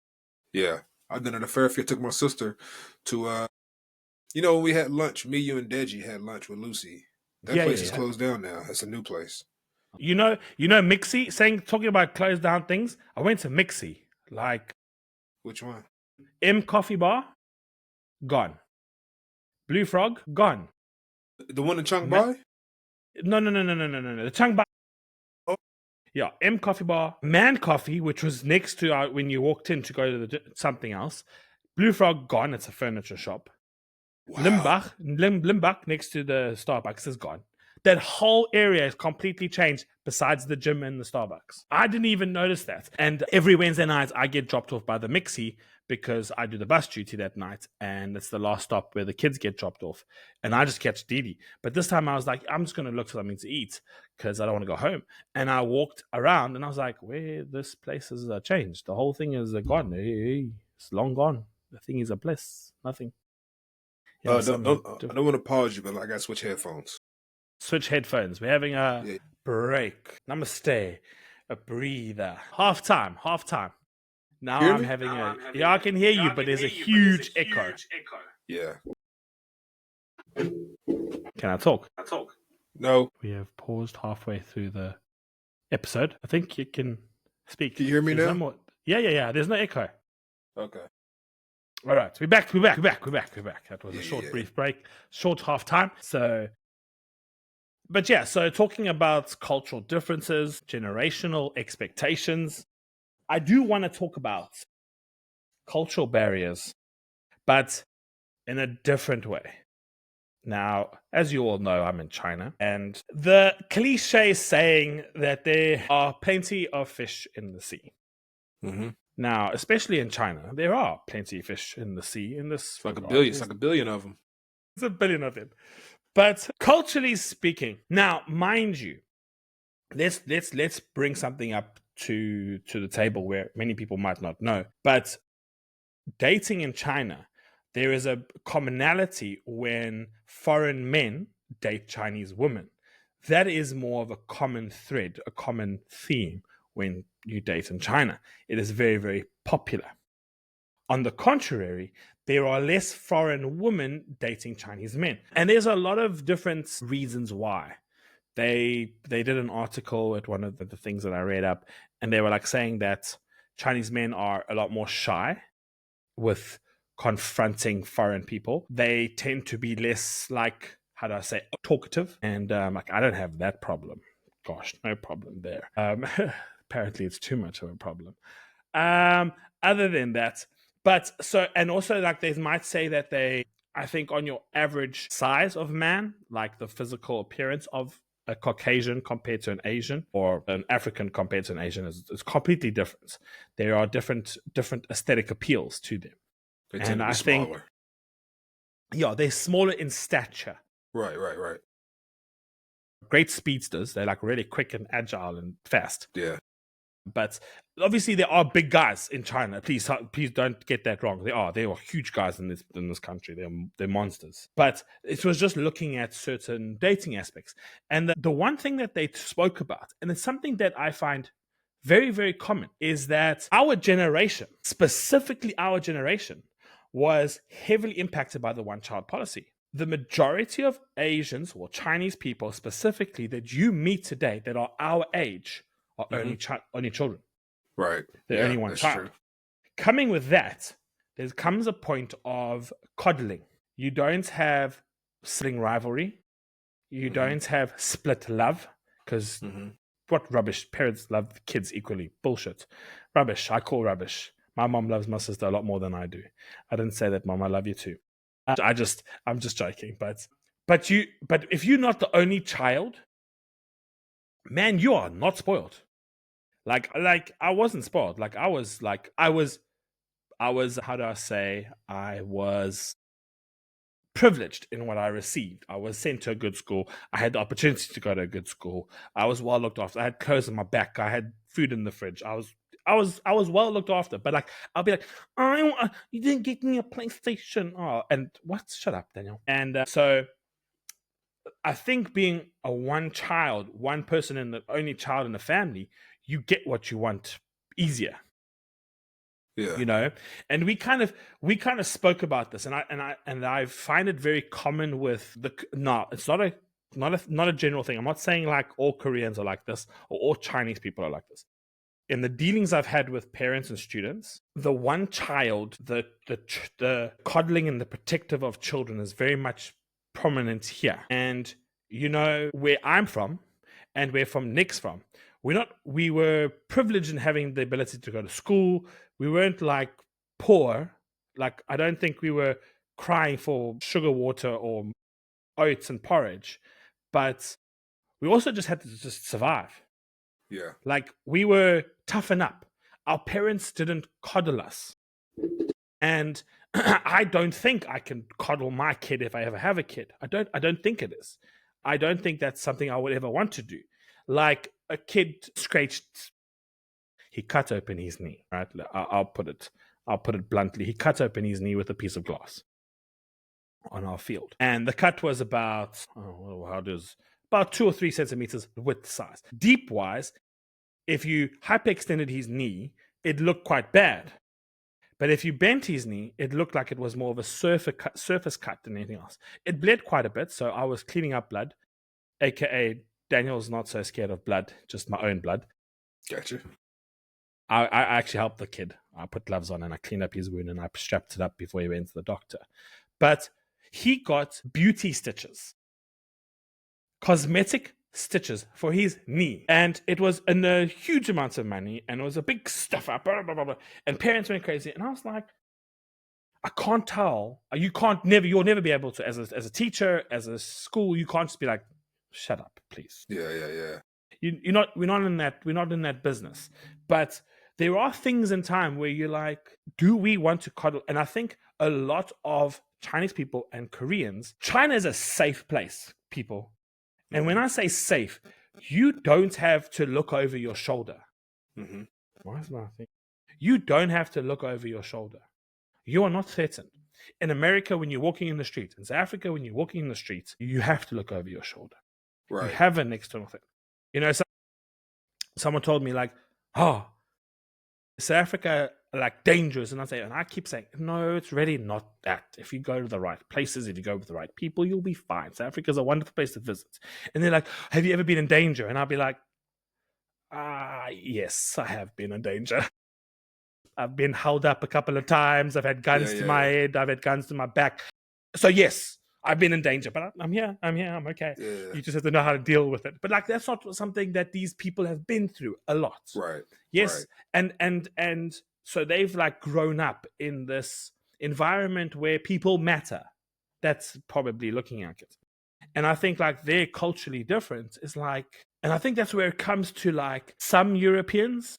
S1: Yeah, I've done it at Fairfield. Took my sister to, when we had lunch, me, you, and Deji had lunch with Lucy. That place is closed down now. It's a new place.
S2: You know, Mixie, talking about closed down things. I went to Mixie. Like,
S1: which one?
S2: M Coffee Bar, gone. Blue Frog, gone.
S1: The one in Chung Bai?
S2: No. The Chung Bai. Oh. Yeah, M Coffee Bar, Man Coffee, which was next to when you walked in to go to something else. Blue Frog, gone. It's a furniture shop. Wow. Limbach next to the Starbucks is gone. That whole area is completely changed besides the gym and the Starbucks. I didn't even notice that. And every Wednesday night, I get dropped off by the Mixie because I do the bus duty that night, and it's the last stop where the kids get dropped off. And I just catch Didi. But this time I was like, I'm just going to look for something to eat because I don't want to go home. And I walked around and I was like, where this place has changed. The whole thing is gone. It's long gone. The thing is a bliss. Nothing.
S1: I don't want to pause you, but I got to switch headphones.
S2: Switch headphones. We're having a break. Namaste. A breather. Half time. Now I'm having I can hear you, but there's a huge echo.
S1: Yeah.
S2: Can I talk?
S1: No.
S2: We have paused halfway through the episode. I think you can speak.
S1: Can you hear me now?
S2: No more... Yeah. There's no echo.
S1: Okay.
S2: All right. We're back. That was a short, brief break. Short half time. So talking about cultural differences, generational expectations, I do want to talk about cultural barriers, but in a different way. Now, as you all know, I'm in China, and the cliche saying that there are plenty of fish in the sea.
S1: Mm-hmm.
S2: Now, especially in China, there are plenty of fish in the sea.
S1: It's like a billion. It's like a billion of them.
S2: It's a billion of them. But culturally speaking, now, mind you, let's bring something up to the table where many people might not know. But dating in China, there is a commonality when foreign men date Chinese women. That is more of a common thread, a common theme when you date in China. It is very, very popular. On the contrary, there are less foreign women dating Chinese men. And there's a lot of different reasons why. They did an article at one of the things that I read up, and they were like saying that Chinese men are a lot more shy with confronting foreign people. They tend to be less, like, how do I say, talkative. And I don't have that problem. Gosh, no problem there. Apparently it's too much of a problem. Other than that, and also like they might say that I think on your average size of man, like the physical appearance of a Caucasian compared to an Asian, or an African compared to an Asian is completely different. There are different aesthetic appeals to them.
S1: They tend to be smaller.
S2: They're smaller in stature.
S1: Right.
S2: Great speedsters. They're like really quick and agile and fast.
S1: Yeah.
S2: But obviously there are big guys in China. Please don't get that wrong. There are huge guys in this country. They're monsters. But it was just looking at certain dating aspects. And the one thing that they spoke about, and it's something that I find very, very common, is that our generation, specifically our generation, was heavily impacted by the one-child policy. The majority of Asians or Chinese people specifically that you meet today that are our age are only children.
S1: Right.
S2: They're only one child. True. Coming with that, there comes a point of coddling. You don't have sibling rivalry. You don't have split love, because what rubbish. Parents love kids equally. Bullshit. Rubbish. I call rubbish. My mom loves my sister a lot more than I do. I didn't say that, Mom. I love you too. I'm just joking. But if you're not the only child, man, you are not spoiled. Like I wasn't spoiled. I was how do I say, I was privileged in what I received. I was sent to a good school. I had the opportunity to go to a good school. I was well looked after. I had clothes on my back. I had food in the fridge. I was well looked after. But I'll be like, you didn't get me a PlayStation. Oh, and what? Shut up, Daniel. And so I think being one person and the only child in the family, you get what you want easier.
S1: Yeah.
S2: And we kind of spoke about this, and I find it very common with it's not a general thing. I'm not saying like all Koreans are like this or all Chinese people are like this. In the dealings I've had with parents and students, the one child, the coddling and the protective of children is very much prominent here. And where I'm from and where from Nick's from, we were privileged in having the ability to go to school. We weren't like poor. Like, I don't think we were crying for sugar water or oats and porridge, but we also just had to just survive.
S1: Yeah.
S2: Like, we were toughen up. Our parents didn't coddle us. And I don't think I can coddle my kid if I ever have a kid. I don't think it is. I don't think that's something I would ever want to do. Like, a kid scratched, he cut open his knee, right? I'll put it bluntly. He cut open his knee with a piece of glass on our field. And the cut was about, about 2 or 3 centimeters width size. Deep wise, if you hyperextended his knee, it looked quite bad. But if you bent his knee, it looked like it was more of a surface cut than anything else. It bled quite a bit, so I was cleaning up blood, aka Daniel's not so scared of blood, just my own blood.
S1: Gotcha.
S2: I actually helped the kid. I put gloves on and I cleaned up his wound and I strapped it up before he went to the doctor. But he got beauty stitches, cosmetic stitches for his knee. And it was in a huge amount of money and it was a big stuff up, blah, blah, blah, blah. And parents went crazy. And I was like, I can't tell. You'll never be able to, as a teacher, as a school, you can't just be like, shut up, please.
S1: Yeah.
S2: We're not in that business. But there are things in time where you're like, do we want to coddle? And I think a lot of Chinese people and Koreans, China is a safe place, people. And when I say safe, you don't have to look over your shoulder.
S1: Mm-hmm.
S2: Why is my thing? You don't have to look over your shoulder. You are not threatened. In America, when you're walking in the street, in South Africa, when you're walking in the street, you have to look over your shoulder.
S1: Right.
S2: You have an external threat. You know, someone told me like, oh, South Africa, like, dangerous. And I keep saying, no, it's really not that. If you go to the right places, if you go with the right people, you'll be fine. South Africa is a wonderful place to visit. And they're like, have you ever been in danger? And I'll be like, yes, I have been in danger. I've been held up a couple of times. I've had guns to my head. I've had guns to my back. So yes, I've been in danger, but I'm here. I'm okay.
S1: Yeah.
S2: You just have to know how to deal with it. But like, that's not something that these people have been through a lot.
S1: Right.
S2: Yes.
S1: Right.
S2: And so they've like grown up in this environment where people matter. That's probably looking at it. And I think like they're culturally different is like, and I think that's where it comes to like some Europeans.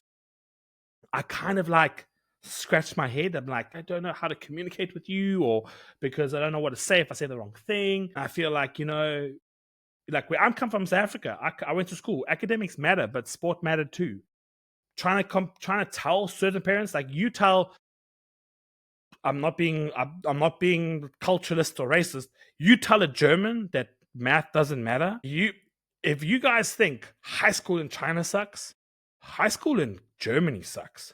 S2: I kind of like scratch my head. I'm like, I don't know how to communicate with you, or because I don't know what to say if I say the wrong thing. I feel like, like where I'm come from, South Africa, I went to school. Academics matter, but sport mattered too. Trying to tell certain parents, like you tell, I'm not being culturalist or racist. You tell a German that math doesn't matter. If you guys think high school in China sucks, high school in Germany sucks.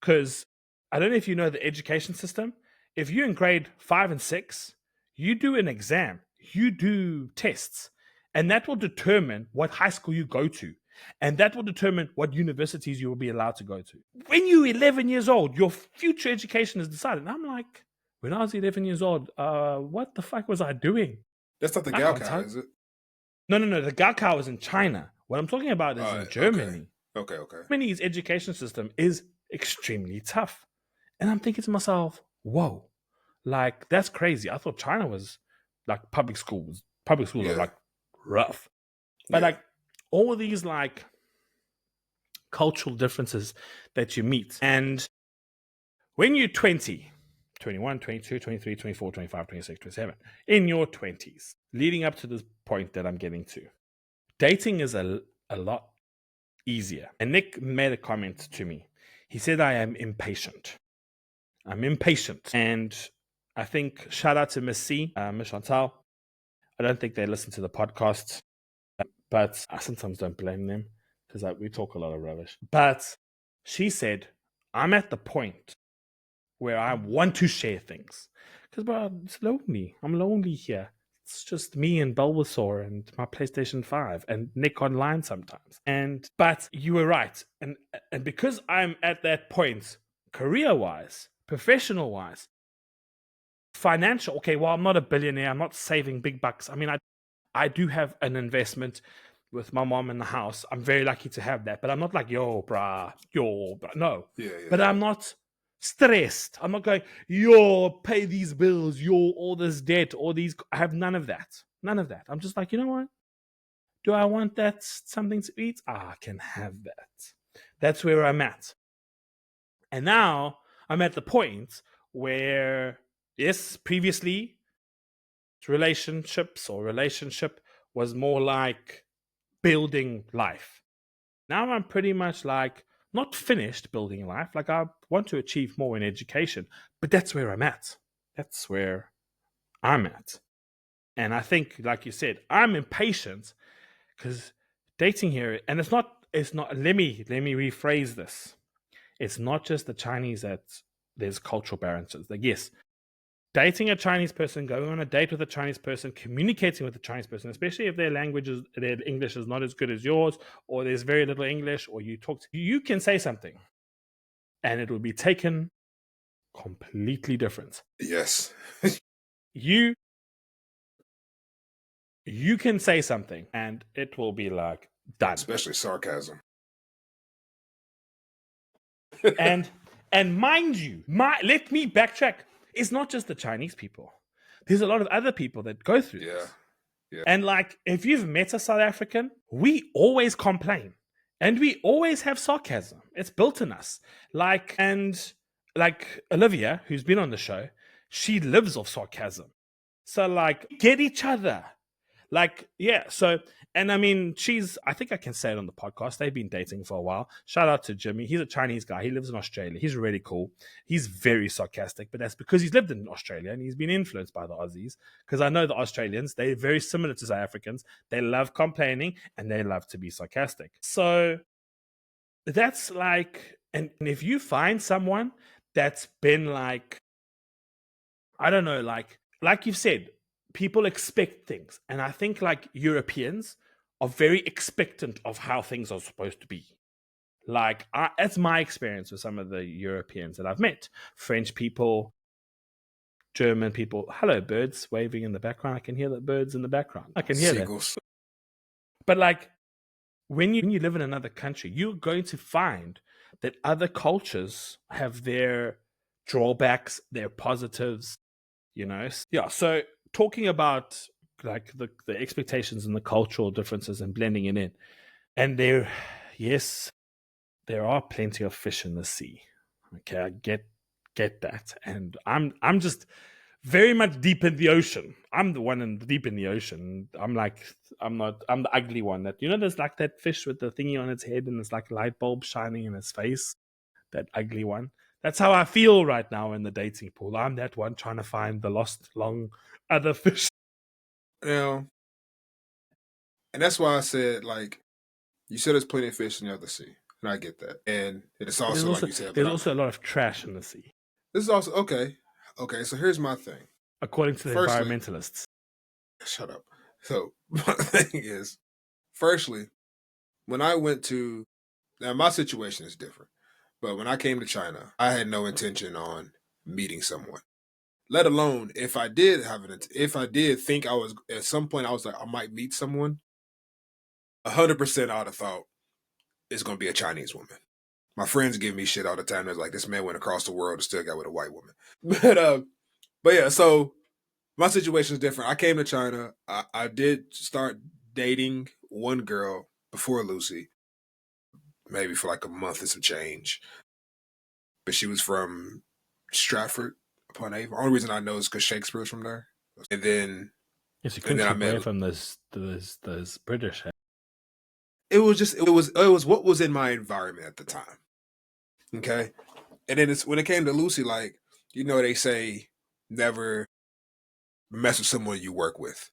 S2: Because I don't know if you know the education system. If you're in grade 5 and 6, you do an exam, you do tests, and that will determine what high school you go to. And that will determine what universities you will be allowed to go to. When you're 11 years old, your future education is decided. And I'm like, when I was 11 years old, what the fuck was I doing?
S1: That's not the Gaokao, is it?
S2: No. The Gaokao is in China. What I'm talking about is in Germany.
S1: Okay.
S2: Germany's education system is extremely tough. And I'm thinking to myself, whoa, like, that's crazy. I thought China was like public schools. Public schools are like rough. But like all of these like cultural differences that you meet. And when you're 20, 21, 22, 23, 24, 25, 26, 27, in your 20s, leading up to this point that I'm getting to, dating is a lot easier. And Nick made a comment to me. He said, I am impatient. I'm impatient. And I think, shout out to Miss C, Miss Chantal. I don't think they listen to the podcast, but I sometimes don't blame them because we talk a lot of rubbish. But she said, I'm at the point where I want to share things. Because, bro, it's lonely. I'm lonely here. It's just me and Bulbasaur and my PlayStation 5 and Nick online sometimes. But you were right. And because I'm at that point, career-wise, professional-wise, financial, okay, well, I'm not a billionaire. I'm not saving big bucks. I mean, I do have an investment with my mom in the house. I'm very lucky to have that. But I'm not like, yo, bruh. No. But I'm not stressed. I'm not going, pay these bills, all this debt, all these. I have none of that. I'm just like, you know what? Do I want that something to eat? I can have that. That's where I'm at. And now I'm at the point where, yes, previously relationships or relationship was more like building life. Now I'm pretty much like not finished building life. Like I want to achieve more in education, but that's where I'm at. That's where I'm at. And I think, like you said, I'm impatient because dating here, and it's not, let me rephrase this. It's not just the Chinese that there's cultural barriers. Like, yes, dating a Chinese person, going on a date with a Chinese person, communicating with a Chinese person, especially if their English is not as good as yours, or there's very little English, or you can say something and it will be taken completely different.
S1: Yes.
S2: you you can say something and it will be like done.
S1: Especially sarcasm.
S2: and and mind you, let me backtrack. It's not just the Chinese people. There's a lot of other people that go through this.
S1: Yeah.
S2: And like, if you've met a South African, we always complain and we always have sarcasm. It's built in us. Like Olivia, who's been on the show, she lives off sarcasm. So like, get each other. Like, yeah. So, and I mean, I think I can say it on the podcast. They've been dating for a while. Shout out to Jimmy. He's a Chinese guy. He lives in Australia. He's really cool. He's very sarcastic, but that's because he's lived in Australia and he's been influenced by the Aussies. Because I know the Australians, they're very similar to South Africans. They love complaining and they love to be sarcastic. So that's like, and if you find someone that's been like, I don't know, like you've said, people expect things. And I think like Europeans are very expectant of how things are supposed to be. Like, that's my experience with some of the Europeans that I've met. French people, German people. Hello, birds waving in the background. I can hear the birds in the background. I can hear
S1: Seagulls.
S2: that. But like, when you live in another country, you're going to find that other cultures have their drawbacks, their positives, Yeah. So talking about like the expectations and the cultural differences and blending it in. And yes, there are plenty of fish in the sea. Okay, I get that. And I'm just very much deep in the ocean. I'm the one deep in the ocean. I'm the ugly one that, there's like that fish with the thingy on its head and it's like a light bulb shining in its face. That ugly one. That's how I feel right now in the dating pool. I'm that one trying to find the lost long other fish.
S1: Now, and that's why I said, like, you said there's plenty of fish in the other sea. And I get that. And it's also, like you said,
S2: there's also a lot of trash in the sea.
S1: This is also, okay. Okay, so here's my thing.
S2: According to the environmentalists.
S1: Shut up. So, my thing is, firstly, when I went to, now my situation is different, but when I came to China, I had no intention on meeting someone. Let alone if I did think I was, at some point I was like, I might meet someone, 100% I would have thought it's going to be a Chinese woman. My friends give me shit all the time. They're like, this man went across the world and still got with a white woman. But yeah, so my situation is different. I came to China. I did start dating one girl before Lucy, maybe for like a month and some change. But she was from Stratford upon Avon. The only reason I know is because Shakespeare's from there. And then,
S2: yes, you couldn't keep away from those British.
S1: It was what was in my environment at the time. Okay, and then when it came to Lucy, like, they say never mess with someone you work with,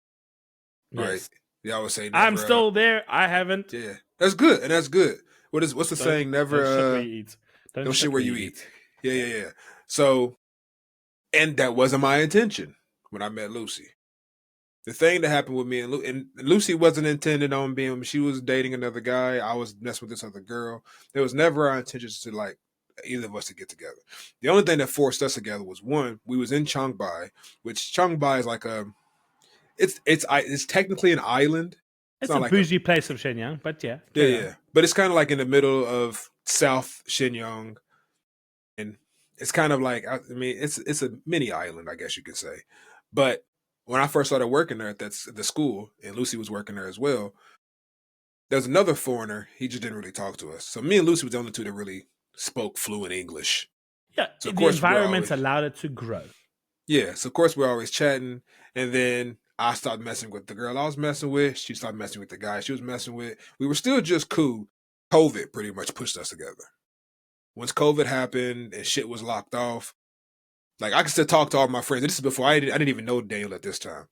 S1: right?
S2: Yes.
S1: They always say never,
S2: I'm still there. I haven't.
S1: Yeah, that's good, and that's good. What's the saying? Never
S2: don't shit where you eat.
S1: Don't shit where you eat. Yeah. So, and that wasn't my intention when I met Lucy. The thing that happened with me and Lucy wasn't intended on being. She was dating another guy. I was messing with this other girl. There was never our intentions to like either of us to get together. The only thing that forced us together was, one, we was in Changbai, which Changbai is like it's technically an island.
S2: It's a bougie place of Shenyang, but yeah.
S1: Yeah. But it's kind of like in the middle of South Shenyang, and it's kind of like, I mean, it's a mini island, I guess you could say. But when I first started working there at the school, and Lucy was working there as well, There's another foreigner. He just didn't really talk to us. So me and Lucy was the only two that really spoke fluent English.
S2: Yeah,
S1: So of
S2: the
S1: course we're
S2: environment
S1: always
S2: allowed it to grow.
S1: yeah. So of course we're always chatting, and then I started messing with the girl I was messing with. She started messing with the guy she was messing with. We were still just cool. COVID pretty much pushed us together. Once COVID happened and shit was locked off, like I could still talk to all my friends. And this is before I didn't even know Daniel at this time,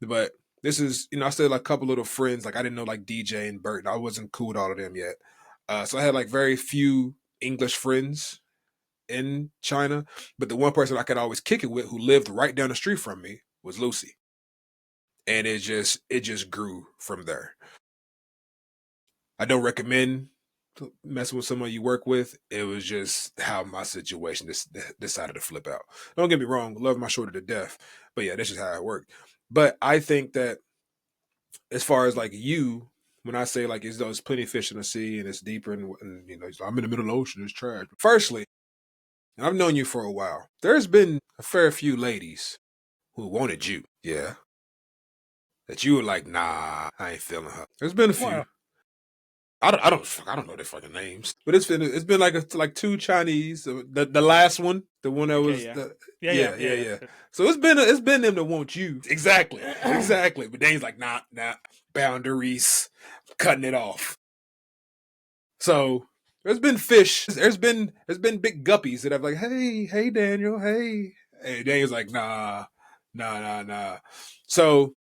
S1: but this is I still had like a couple little friends. Like I didn't know like DJ and Burton. I wasn't cool with all of them yet. So I had like very few English friends in China, but the one person I could always kick it with, who lived right down the street from me, was Lucy, and it just grew from there. I don't recommend messing with someone you work with. It was just how my situation decided to flip out. Don't get me wrong, love my shorter to death, but yeah, that's just how it worked. But I think that as far as like you, when I say like there's plenty of fish in the sea and it's deeper and I'm in the middle of the ocean, it's trash. Firstly, and I've known you for a while, there's been a fair few ladies who wanted you, yeah, that you were like, nah, I ain't feeling her. There's been a few.
S2: Well,
S1: I don't know their fucking names, but it's been like two Chinese. The last one, the one that
S2: okay,
S1: was
S2: yeah.
S1: yeah. So it's been them that want you exactly. But Dane's like nah, boundaries, cutting it off. So there's been fish. There's been big guppies that have like hey Daniel hey Daniel's like nah. So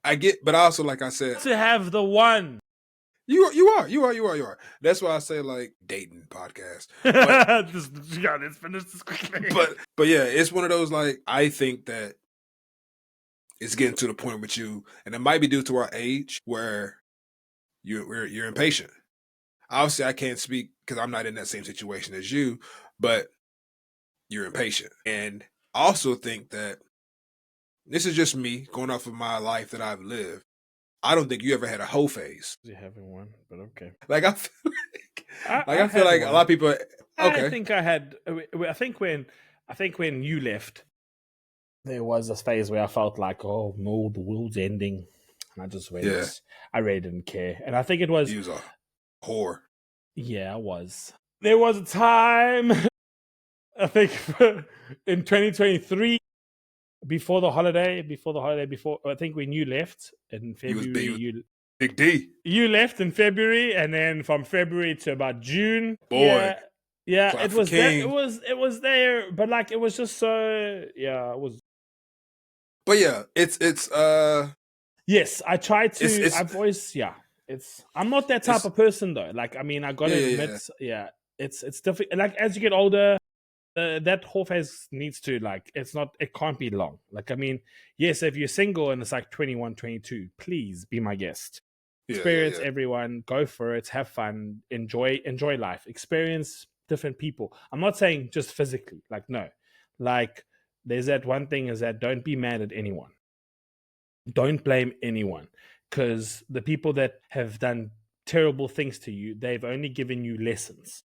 S1: I get, but also like I said,
S2: To have the one.
S1: You are. That's why I say like dating podcast. But
S2: Let's finish this quickly.
S1: but yeah, it's one of those like I think that it's getting to the point with you, and it might be due to our age where you're impatient. Obviously, I can't speak because I'm not in that same situation as you, but you're impatient, and I also think that this is just me going off of my life that I've lived. I don't think you ever had a hoe phase.
S2: You're having one, but okay.
S1: Like I feel
S2: I
S1: I feel
S2: had
S1: like
S2: one.
S1: a lot of people.
S2: I
S1: Okay,
S2: think I had. I think when you left, there was a phase where I felt like, oh no, the world's ending, and I just went.
S1: yeah,
S2: I really didn't care, and I think it was.
S1: he was a whore.
S2: Yeah, I was. There was a time. I think in 2023, before I think when you left in February,
S1: Big D.
S2: you left in February, and then from February to about June,
S1: Boy,
S2: yeah,
S1: clap
S2: it
S1: for
S2: was that.
S1: King.
S2: It was there, but like it was just so. Yeah, it was.
S1: But yeah, it's
S2: Yes, I try to.
S1: it's
S2: I've always. Yeah, it's. I'm not that type
S1: it's
S2: of person though. Like, I mean, I
S1: yeah,
S2: gotta
S1: yeah, yeah.
S2: admit, yeah, it's difficult. Like as you get older, that whole phase needs to like. It can't be long. Like, I mean, yes, if you're single and it's like 21, 22, please be my guest.
S1: Yeah, yeah,
S2: Experience
S1: yeah.
S2: everyone, go for it, have fun, enjoy life, experience different people. I'm not saying just physically, like no, like there's that one thing is that don't be mad at anyone, don't blame anyone, because the people that have done terrible things to you, they've only given you lessons.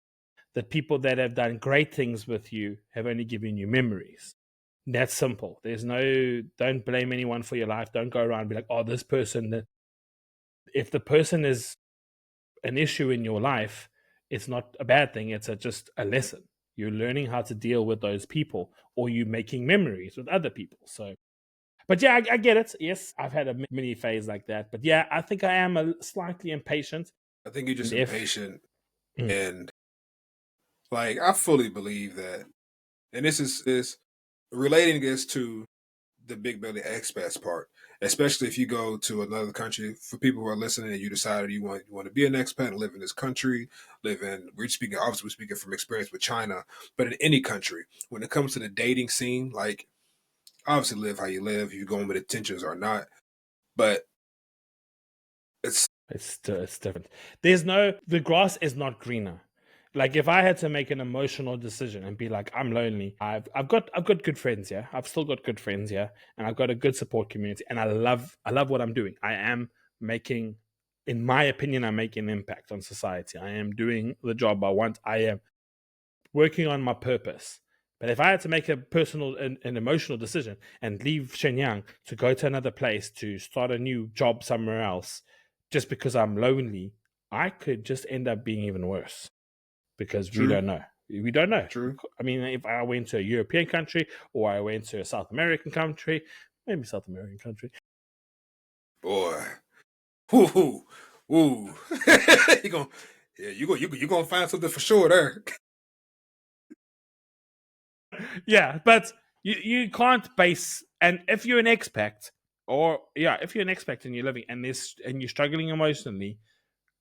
S2: The people that have done great things with you have only given you memories. That's simple. There's no, don't blame anyone for your life. Don't go around and be like, oh, this person. If the person is an issue in your life, it's not a bad thing. It's just a lesson. You're learning how to deal with those people, or you making memories with other people. So, but yeah, I get it. Yes, I've had a mini phase like that. But yeah, I think I am slightly impatient.
S1: I think you're
S2: And
S1: just
S2: if
S1: impatient,
S2: mm,
S1: and like I fully believe that. And this relating this to the big belly expats part, especially if you go to another country. For people who are listening, and you decided you want to be an expat and live in this country, We're speaking, obviously we're speaking from experience with China, but in any country, when it comes to the dating scene, like obviously live how you live, if you're going with intentions or not, but it's
S2: it's different. The grass is not greener. Like if I had to make an emotional decision and be like, I'm lonely. I've got good friends, yeah. I've still got good friends, yeah, and I've got a good support community, and I love what I'm doing. I am making, in my opinion, I'm making an impact on society. I am doing the job I want. I am working on my purpose. But if I had to make a personal an emotional decision and leave Shenyang to go to another place to start a new job somewhere else, just because I'm lonely, I could just end up being even worse because we
S1: True.
S2: don't know. We don't know.
S1: True.
S2: I mean, if I went to a European country or I went to a South American country, maybe South American country.
S1: Boy. Woo. Woo. you gonna you gonna find something for sure there.
S2: Yeah, but you can't base, and if you're an expat, or if you're an expat and you're living and you're struggling emotionally,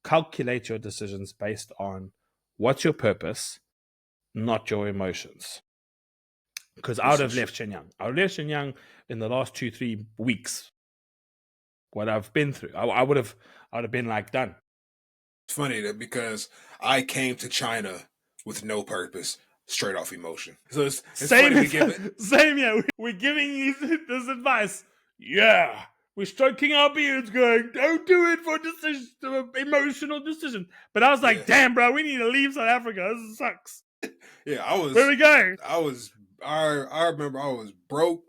S2: calculate your decisions based on what's your purpose, not your emotions. Because I would have left Shenyang. I would have left Shenyang in the last 2-3 weeks. What I've been through, I would have been like done.
S1: It's funny that because I came to China with no purpose, straight off emotion. So it's
S2: same,
S1: funny we give it.
S2: Same, yeah. We're giving you this advice. Yeah, we're stroking our beards, going, "Don't do it for decisions, emotional decision." But I was like, "Damn, bro, we need to leave South Africa. This sucks."
S1: Yeah, I was.
S2: Where we going?
S1: I remember I was broke.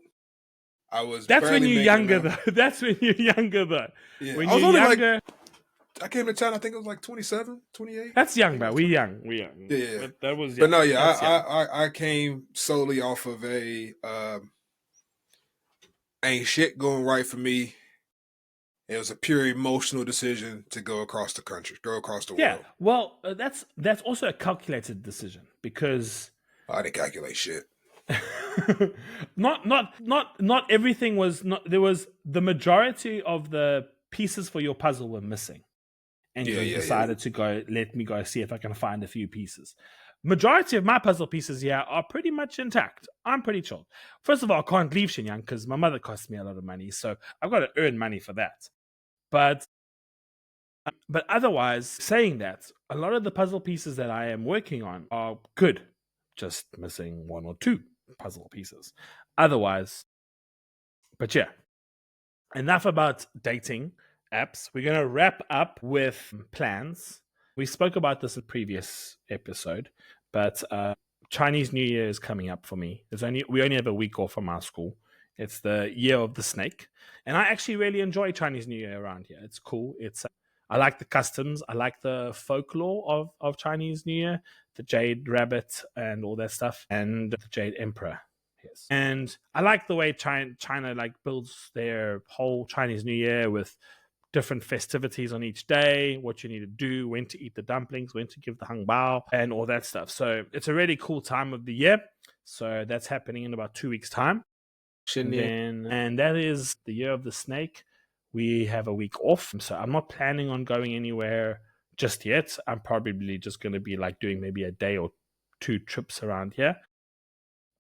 S1: I was.
S2: That's when you're younger, though. That's when you're younger, though.
S1: Yeah,
S2: when
S1: I was
S2: you're
S1: only
S2: younger.
S1: Like, I came to China, I think it was like 27, 28.
S2: That's young, bro. We young.
S1: Yeah.
S2: But that was
S1: But
S2: young.
S1: no, yeah, I came solely off of ain't shit going right for me. It was a pure emotional decision to go across the country, go across the world.
S2: Yeah, well, that's also a calculated decision because
S1: I didn't calculate shit.
S2: not everything was not. There was the majority of the pieces for your puzzle were missing, and you decided to go. Let me go see if I can find a few pieces. Majority of my puzzle pieces here are pretty much intact. I'm pretty chilled. First of all, I can't leave Shenyang because my mother cost me a lot of money, so I've got to earn money for that. But otherwise, saying that, a lot of the puzzle pieces that I am working on are good. Just missing 1 or 2 puzzle pieces. Otherwise, but yeah, enough about dating apps. We're going to wrap up with plans. We spoke about this in a previous episode, but Chinese New Year is coming up for me. We only have a week off from our school. It's the year of the snake, and I actually really enjoy Chinese New Year around here. It's cool. I like the customs. I like the folklore of Chinese New Year, the Jade Rabbit and all that stuff, and the Jade Emperor. Yes. And I like the way China like builds their whole Chinese New Year with different festivities on each day, what you need to do, when to eat the dumplings, when to give the hung bao, and all that stuff. So it's a really cool time of the year. So that's happening in about 2 weeks' time. And that is the year of the snake. We have a week off, so I'm not planning on going anywhere just yet. I'm probably just going to be like doing maybe a day or 2 trips around here.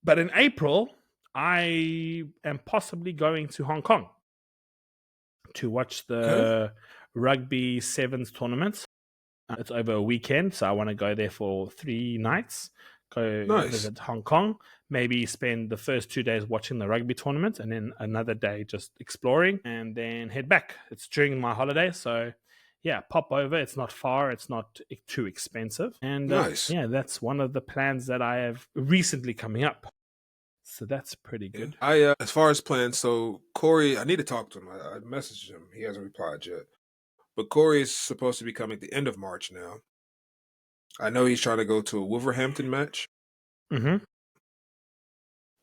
S2: But in April, I am possibly going to Hong Kong to watch the Rugby Sevens tournament. It's over a weekend, so I want to go there for 3 nights. Visit Hong Kong, maybe spend the first 2 days watching the rugby tournament and then another day just exploring and then head back. It's during my holiday, so yeah, pop over. It's not far, it's not too expensive. And yeah, that's one of the plans that I have recently coming up. So that's pretty good.
S1: As far as plans, so Corey, I need to talk to him. I messaged him. He hasn't replied yet. But Corey is supposed to be coming at the end of March now. I know he's trying to go to a Wolverhampton match.
S2: Mm-hmm.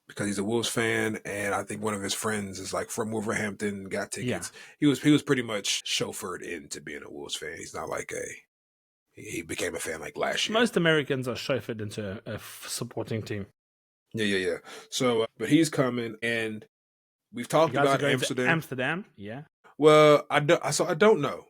S1: Because he's a Wolves fan, and I think one of his friends is like from Wolverhampton, got tickets. Yeah. He was pretty much chauffeured into being a Wolves fan. He's not like he became a fan like last year.
S2: Most Americans are chauffeured into a supporting team.
S1: Yeah. So, but he's coming, and we've talked about Amsterdam.
S2: Amsterdam, yeah.
S1: Well, I don't know.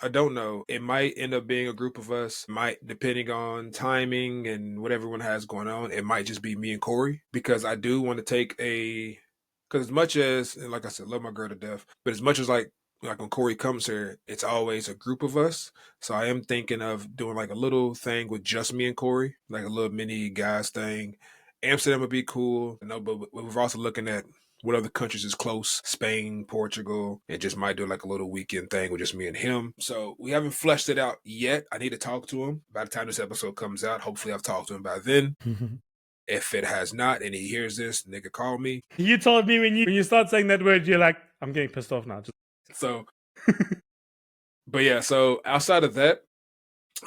S1: I don't know. It might end up being a group of us. Might, depending on timing and what everyone has going on, it might just be me and Corey. Because I do want to take because as much as, and like I said, love my girl to death, but as much as like when Corey comes here, it's always a group of us. So I am thinking of doing like a little thing with just me and Corey, like a little mini guys thing. Amsterdam would be cool. But we're also looking at what other countries is close? Spain, Portugal. It just might do like a little weekend thing with just me and him. So we haven't fleshed it out yet. I need to talk to him. By the time this episode comes out, hopefully I've talked to him by then. If it has not and he hears this, nigga, call me.
S2: You told me when you start saying that word, you're like, I'm getting pissed off now.
S1: So, but yeah, so outside of that,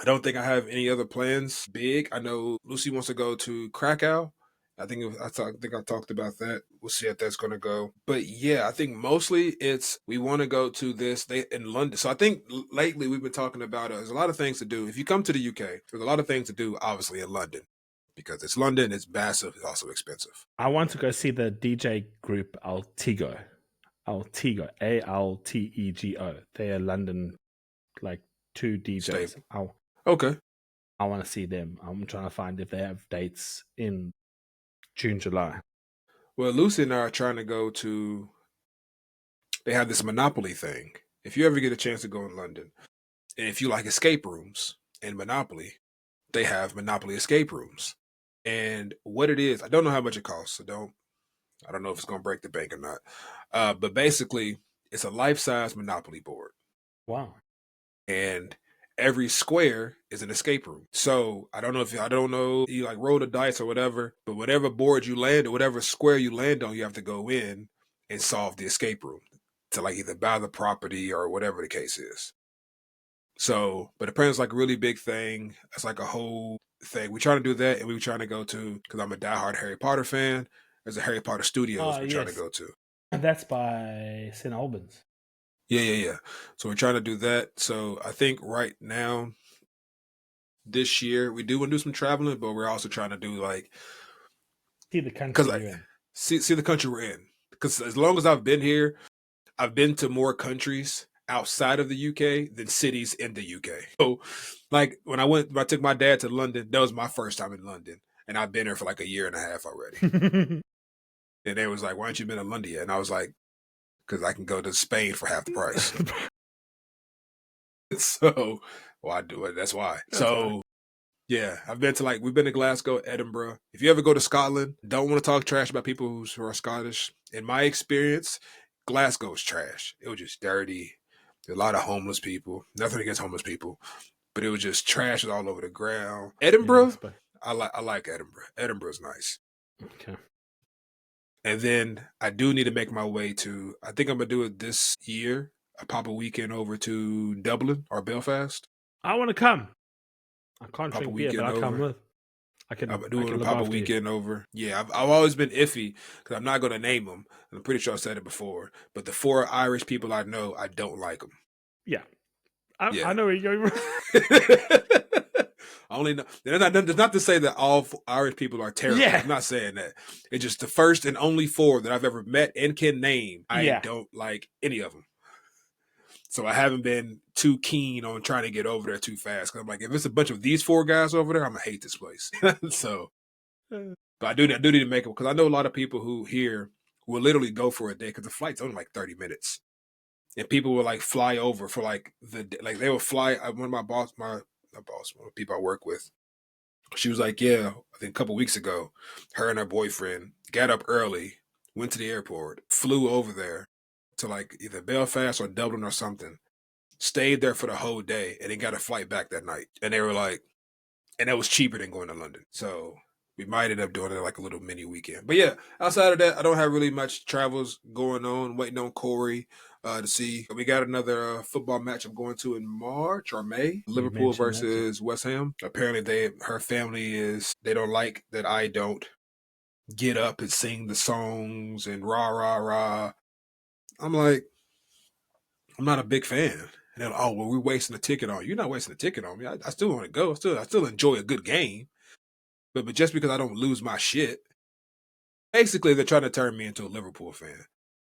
S1: I don't think I have any other plans big. I know Lucy wants to go to Krakow. I think I talked about that. We'll see if that's going to go. But yeah, I think mostly it's we want to go to this they in London. So I think lately we've been talking about there's a lot of things to do. If you come to the UK, there's a lot of things to do. Obviously in London because it's London. It's massive. It's also expensive.
S2: I want to go see the DJ group Altigo. Altigo, Altego. They are London, like two DJs.
S1: Stable. Okay.
S2: I want to see them. I'm trying to find if they have dates in June, July.
S1: Well, Lucy and I are trying to go to. They have this Monopoly thing. If you ever get a chance to go in London, and if you like escape rooms and Monopoly, they have Monopoly escape rooms. And what it is, I don't know how much it costs, so I don't know if it's gonna break the bank or not. But basically, it's a life-size Monopoly board.
S2: Wow.
S1: And every square is an escape room. So I don't know you like roll the dice or whatever, but whatever board you land or whatever square you land on, you have to go in and solve the escape room to like either buy the property or whatever the case is. So, but apparently it's like a really big thing. It's like a whole thing. We're trying to do that, and we were trying to go to because I'm a diehard Harry Potter fan. There's a Harry Potter Studios we're trying to go to.
S2: That's by St. Albans.
S1: Yeah. So we're trying to do that. So I think right now, this year, we do want to do some traveling, but we're also trying to do like
S2: see the country you're in.
S1: See the country we're in. Because as long as I've been here, I've been to more countries outside of the UK than cities in the UK. So, like when I took my dad to London, that was my first time in London, and I've been there for like a year and a half already. And they was like, "Why haven't you been to London yet?" And I was like, "Because I can go to Spain for half the price." So, well, I do it. That's why. Yeah, we've been to Glasgow, Edinburgh. If you ever go to Scotland, don't want to talk trash about people who are Scottish. In my experience, Glasgow is trash. It was just dirty. There's a lot of homeless people. Nothing against homeless people, but it was just trash all over the ground. Edinburgh, I like Edinburgh. Edinburgh's nice.
S2: Okay.
S1: And then I do need to make my way to. I think I'm gonna do it this year. I pop a weekend over to Dublin or Belfast.
S2: I want to come. I can't drink beer, but I'll come with.
S1: I'm doing a pop a weekend over. Yeah, I've always been iffy because I'm not going to name them. I'm pretty sure I said it before. But the 4 Irish people I know, I don't like them.
S2: Yeah. I know where you're going.
S1: I only know. That's not to say that all Irish people are terrible. Yeah. I'm not saying that. It's just the first and only 4 that I've ever met and can name. I don't like any of them. So I haven't been too keen on trying to get over there too fast. Because I'm like, if it's a bunch of these 4 guys over there, I'm going to hate this place. So, but I do need to make it. Because I know a lot of people who here will literally go for a day. Because the flight's only like 30 minutes. And people will like fly over for like they will fly. One of my one of the people I work with, she was like, yeah, I think a couple weeks ago, her and her boyfriend got up early, went to the airport, flew over there to like either Belfast or Dublin or something, stayed there for the whole day, and then got a flight back that night. And they were like, and that was cheaper than going to London. So we might end up doing it like a little mini weekend. But yeah, outside of that, I don't have really much travels going on. Waiting on Corey to see. We got another football match I'm going to in March or May. Liverpool versus West Ham. Apparently her family they don't like that I don't get up and sing the songs and rah, rah, rah. I'm like, I'm not a big fan. And then, oh, well, we're wasting a ticket on you. You're not wasting a ticket on me. I still want to go. I still enjoy a good game. But just because I don't lose my shit, basically they're trying to turn me into a Liverpool fan.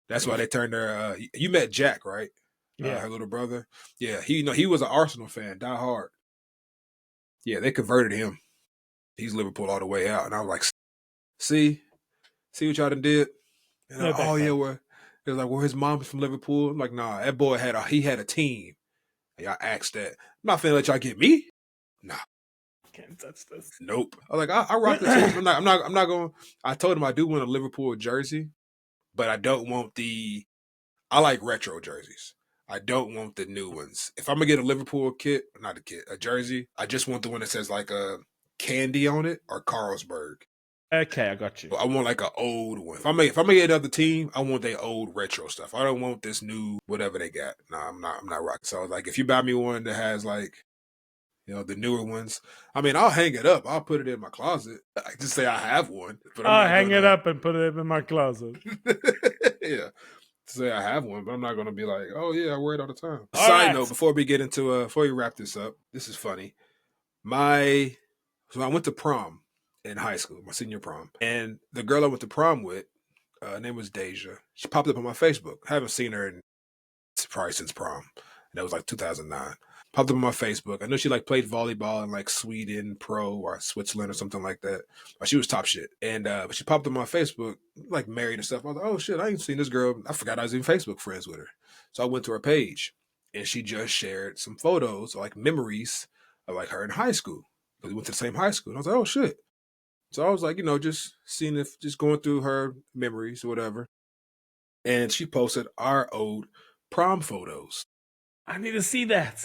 S1: That's why they turned their. You met Jack, right?
S2: Yeah,
S1: her little brother. Yeah, he was an Arsenal fan, die hard. Yeah, they converted him. He's Liverpool all the way out, and I was like, see what y'all done did. And like, oh yeah, well, it was like, well, his mom's from Liverpool. I'm like, nah, that boy had a team. And y'all asked that. I'm not finna let y'all get me. Nah.
S2: Can't touch this.
S1: Nope. I was like, I rock the team. I'm not going. I told him I do want a Liverpool jersey, but I don't want I like retro jerseys. I don't want the new ones. If I'm gonna get a Liverpool a jersey, I just want the one that says like a candy on it or Carlsberg.
S2: Okay, I got you.
S1: I want like an old one. If I'm gonna get another team, I want their old retro stuff. I don't want this new whatever they got. No, I'm not rocking. So like, if you buy me one that has like, the newer ones. I mean, I'll hang it up. I'll put it in my closet. I just say I have one, but I'm
S2: I'll
S1: not
S2: hang
S1: gonna
S2: it up and put it in my closet.
S1: yeah. Say I have one, but I'm not gonna be like, oh yeah, I wear it all the time.
S2: All
S1: Side
S2: right.
S1: note, before we get into before we wrap this up, this is funny. So I went to prom in high school, my senior prom, and the girl I went to prom with, her name was Deja. She popped up on my Facebook. I haven't seen her in probably since prom. And that was like 2009. Popped up on my Facebook. I know she like played volleyball in like Sweden Pro or Switzerland or something like that. But she was top shit. And but she popped up on my Facebook, like married and stuff. I was like, oh shit, I ain't seen this girl. I forgot I was even Facebook friends with her. So I went to her page and she just shared some photos, like memories of like her in high school. Because we went to the same high school. And I was like, oh shit. So I was like, just seeing if just going through her memories or whatever. And she posted our old prom photos
S2: I need to see that.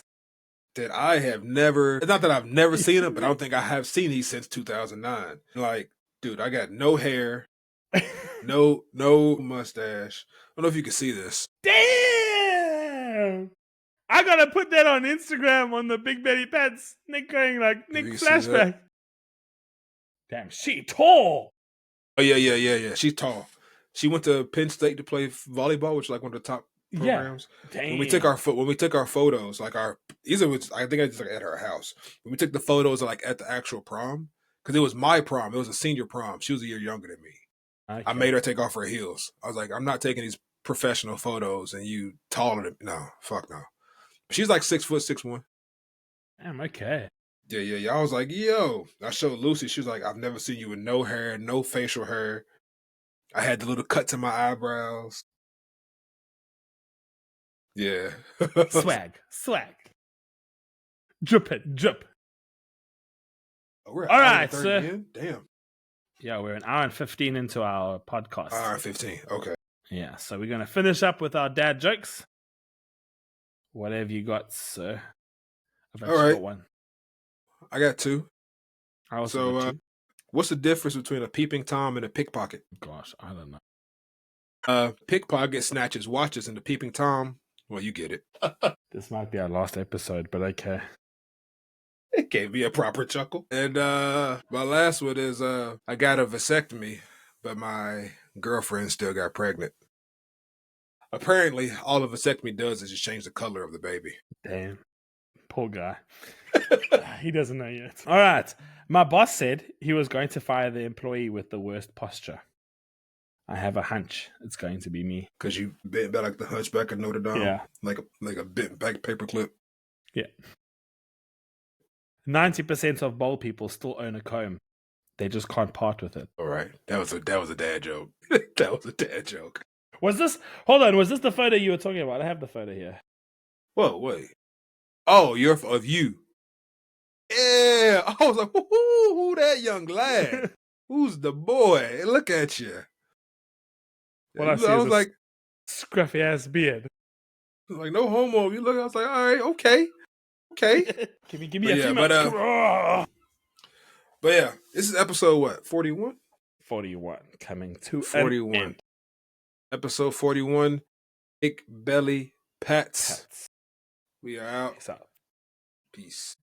S1: that I have never, it's not that I've never seen them, but I don't think I have seen these since 2009. Like, dude, I got no hair, no mustache. I don't know if you can see this.
S2: Damn! I gotta put that on Instagram on the Big Betty Pets. Nick going like Nick flashback. Damn, she tall.
S1: Oh yeah. She's tall. She went to Penn State to play volleyball, which is like one of the top programs.
S2: Yeah. Damn.
S1: When we took our photos, like I think I just like at her house. When we took the photos like at the actual prom, because it was my prom, it was a senior prom. She was a year younger than me. Okay. I made her take off her heels. I was like, I'm not taking these professional photos and you taller than no, fuck no. She's like 6'1".
S2: Damn, okay.
S1: Yeah. I was like, yo. I showed Lucy. She was like, I've never seen you with no hair, no facial hair. I had the little cuts in my eyebrows. Yeah.
S2: Swag. Drip.
S1: All
S2: right, sir.
S1: Again? Damn.
S2: Yeah, we're an hour and 15 into our podcast.
S1: Hour and 15. Okay.
S2: Yeah, so we're going to finish up with our dad jokes. Whatever you got, sir. I've actually got one.
S1: I got two.
S2: I also got two.
S1: What's the difference between a peeping Tom and a pickpocket?
S2: Gosh, I don't know.
S1: Pickpocket snatches watches and the peeping Tom, well, you get it.
S2: This might be our last episode, but okay.
S1: It gave me a proper chuckle. And my last one is I got a vasectomy, but my girlfriend still got pregnant. Apparently, all a vasectomy does is just change the color of the baby.
S2: Damn. Poor guy. He doesn't know yet. All right. My boss said he was going to fire the employee with the worst posture. I have a hunch it's going to be me.
S1: Because you bent back like the Hunchback of Notre Dame?
S2: Yeah.
S1: Like a bent back paperclip?
S2: Yeah. 90% of bald people still own a comb. They just can't part with it.
S1: All right. That was a dad joke. That was a dad joke.
S2: Was this the photo you were talking about? I have the photo here.
S1: Whoa, wait. Oh, you're of you. Yeah. I was like, who that young lad? Who's the boy? Look at you.
S2: What I was like, scruffy ass beard.
S1: Like, no homo. You look, I was like, all right, okay.
S2: Give me a few minutes.
S1: But yeah, this is episode what? 41?
S2: 41. Coming to
S1: 41.
S2: An end.
S1: Episode 41. Big Belly Pats. We are out.
S2: Peace out.
S1: Peace.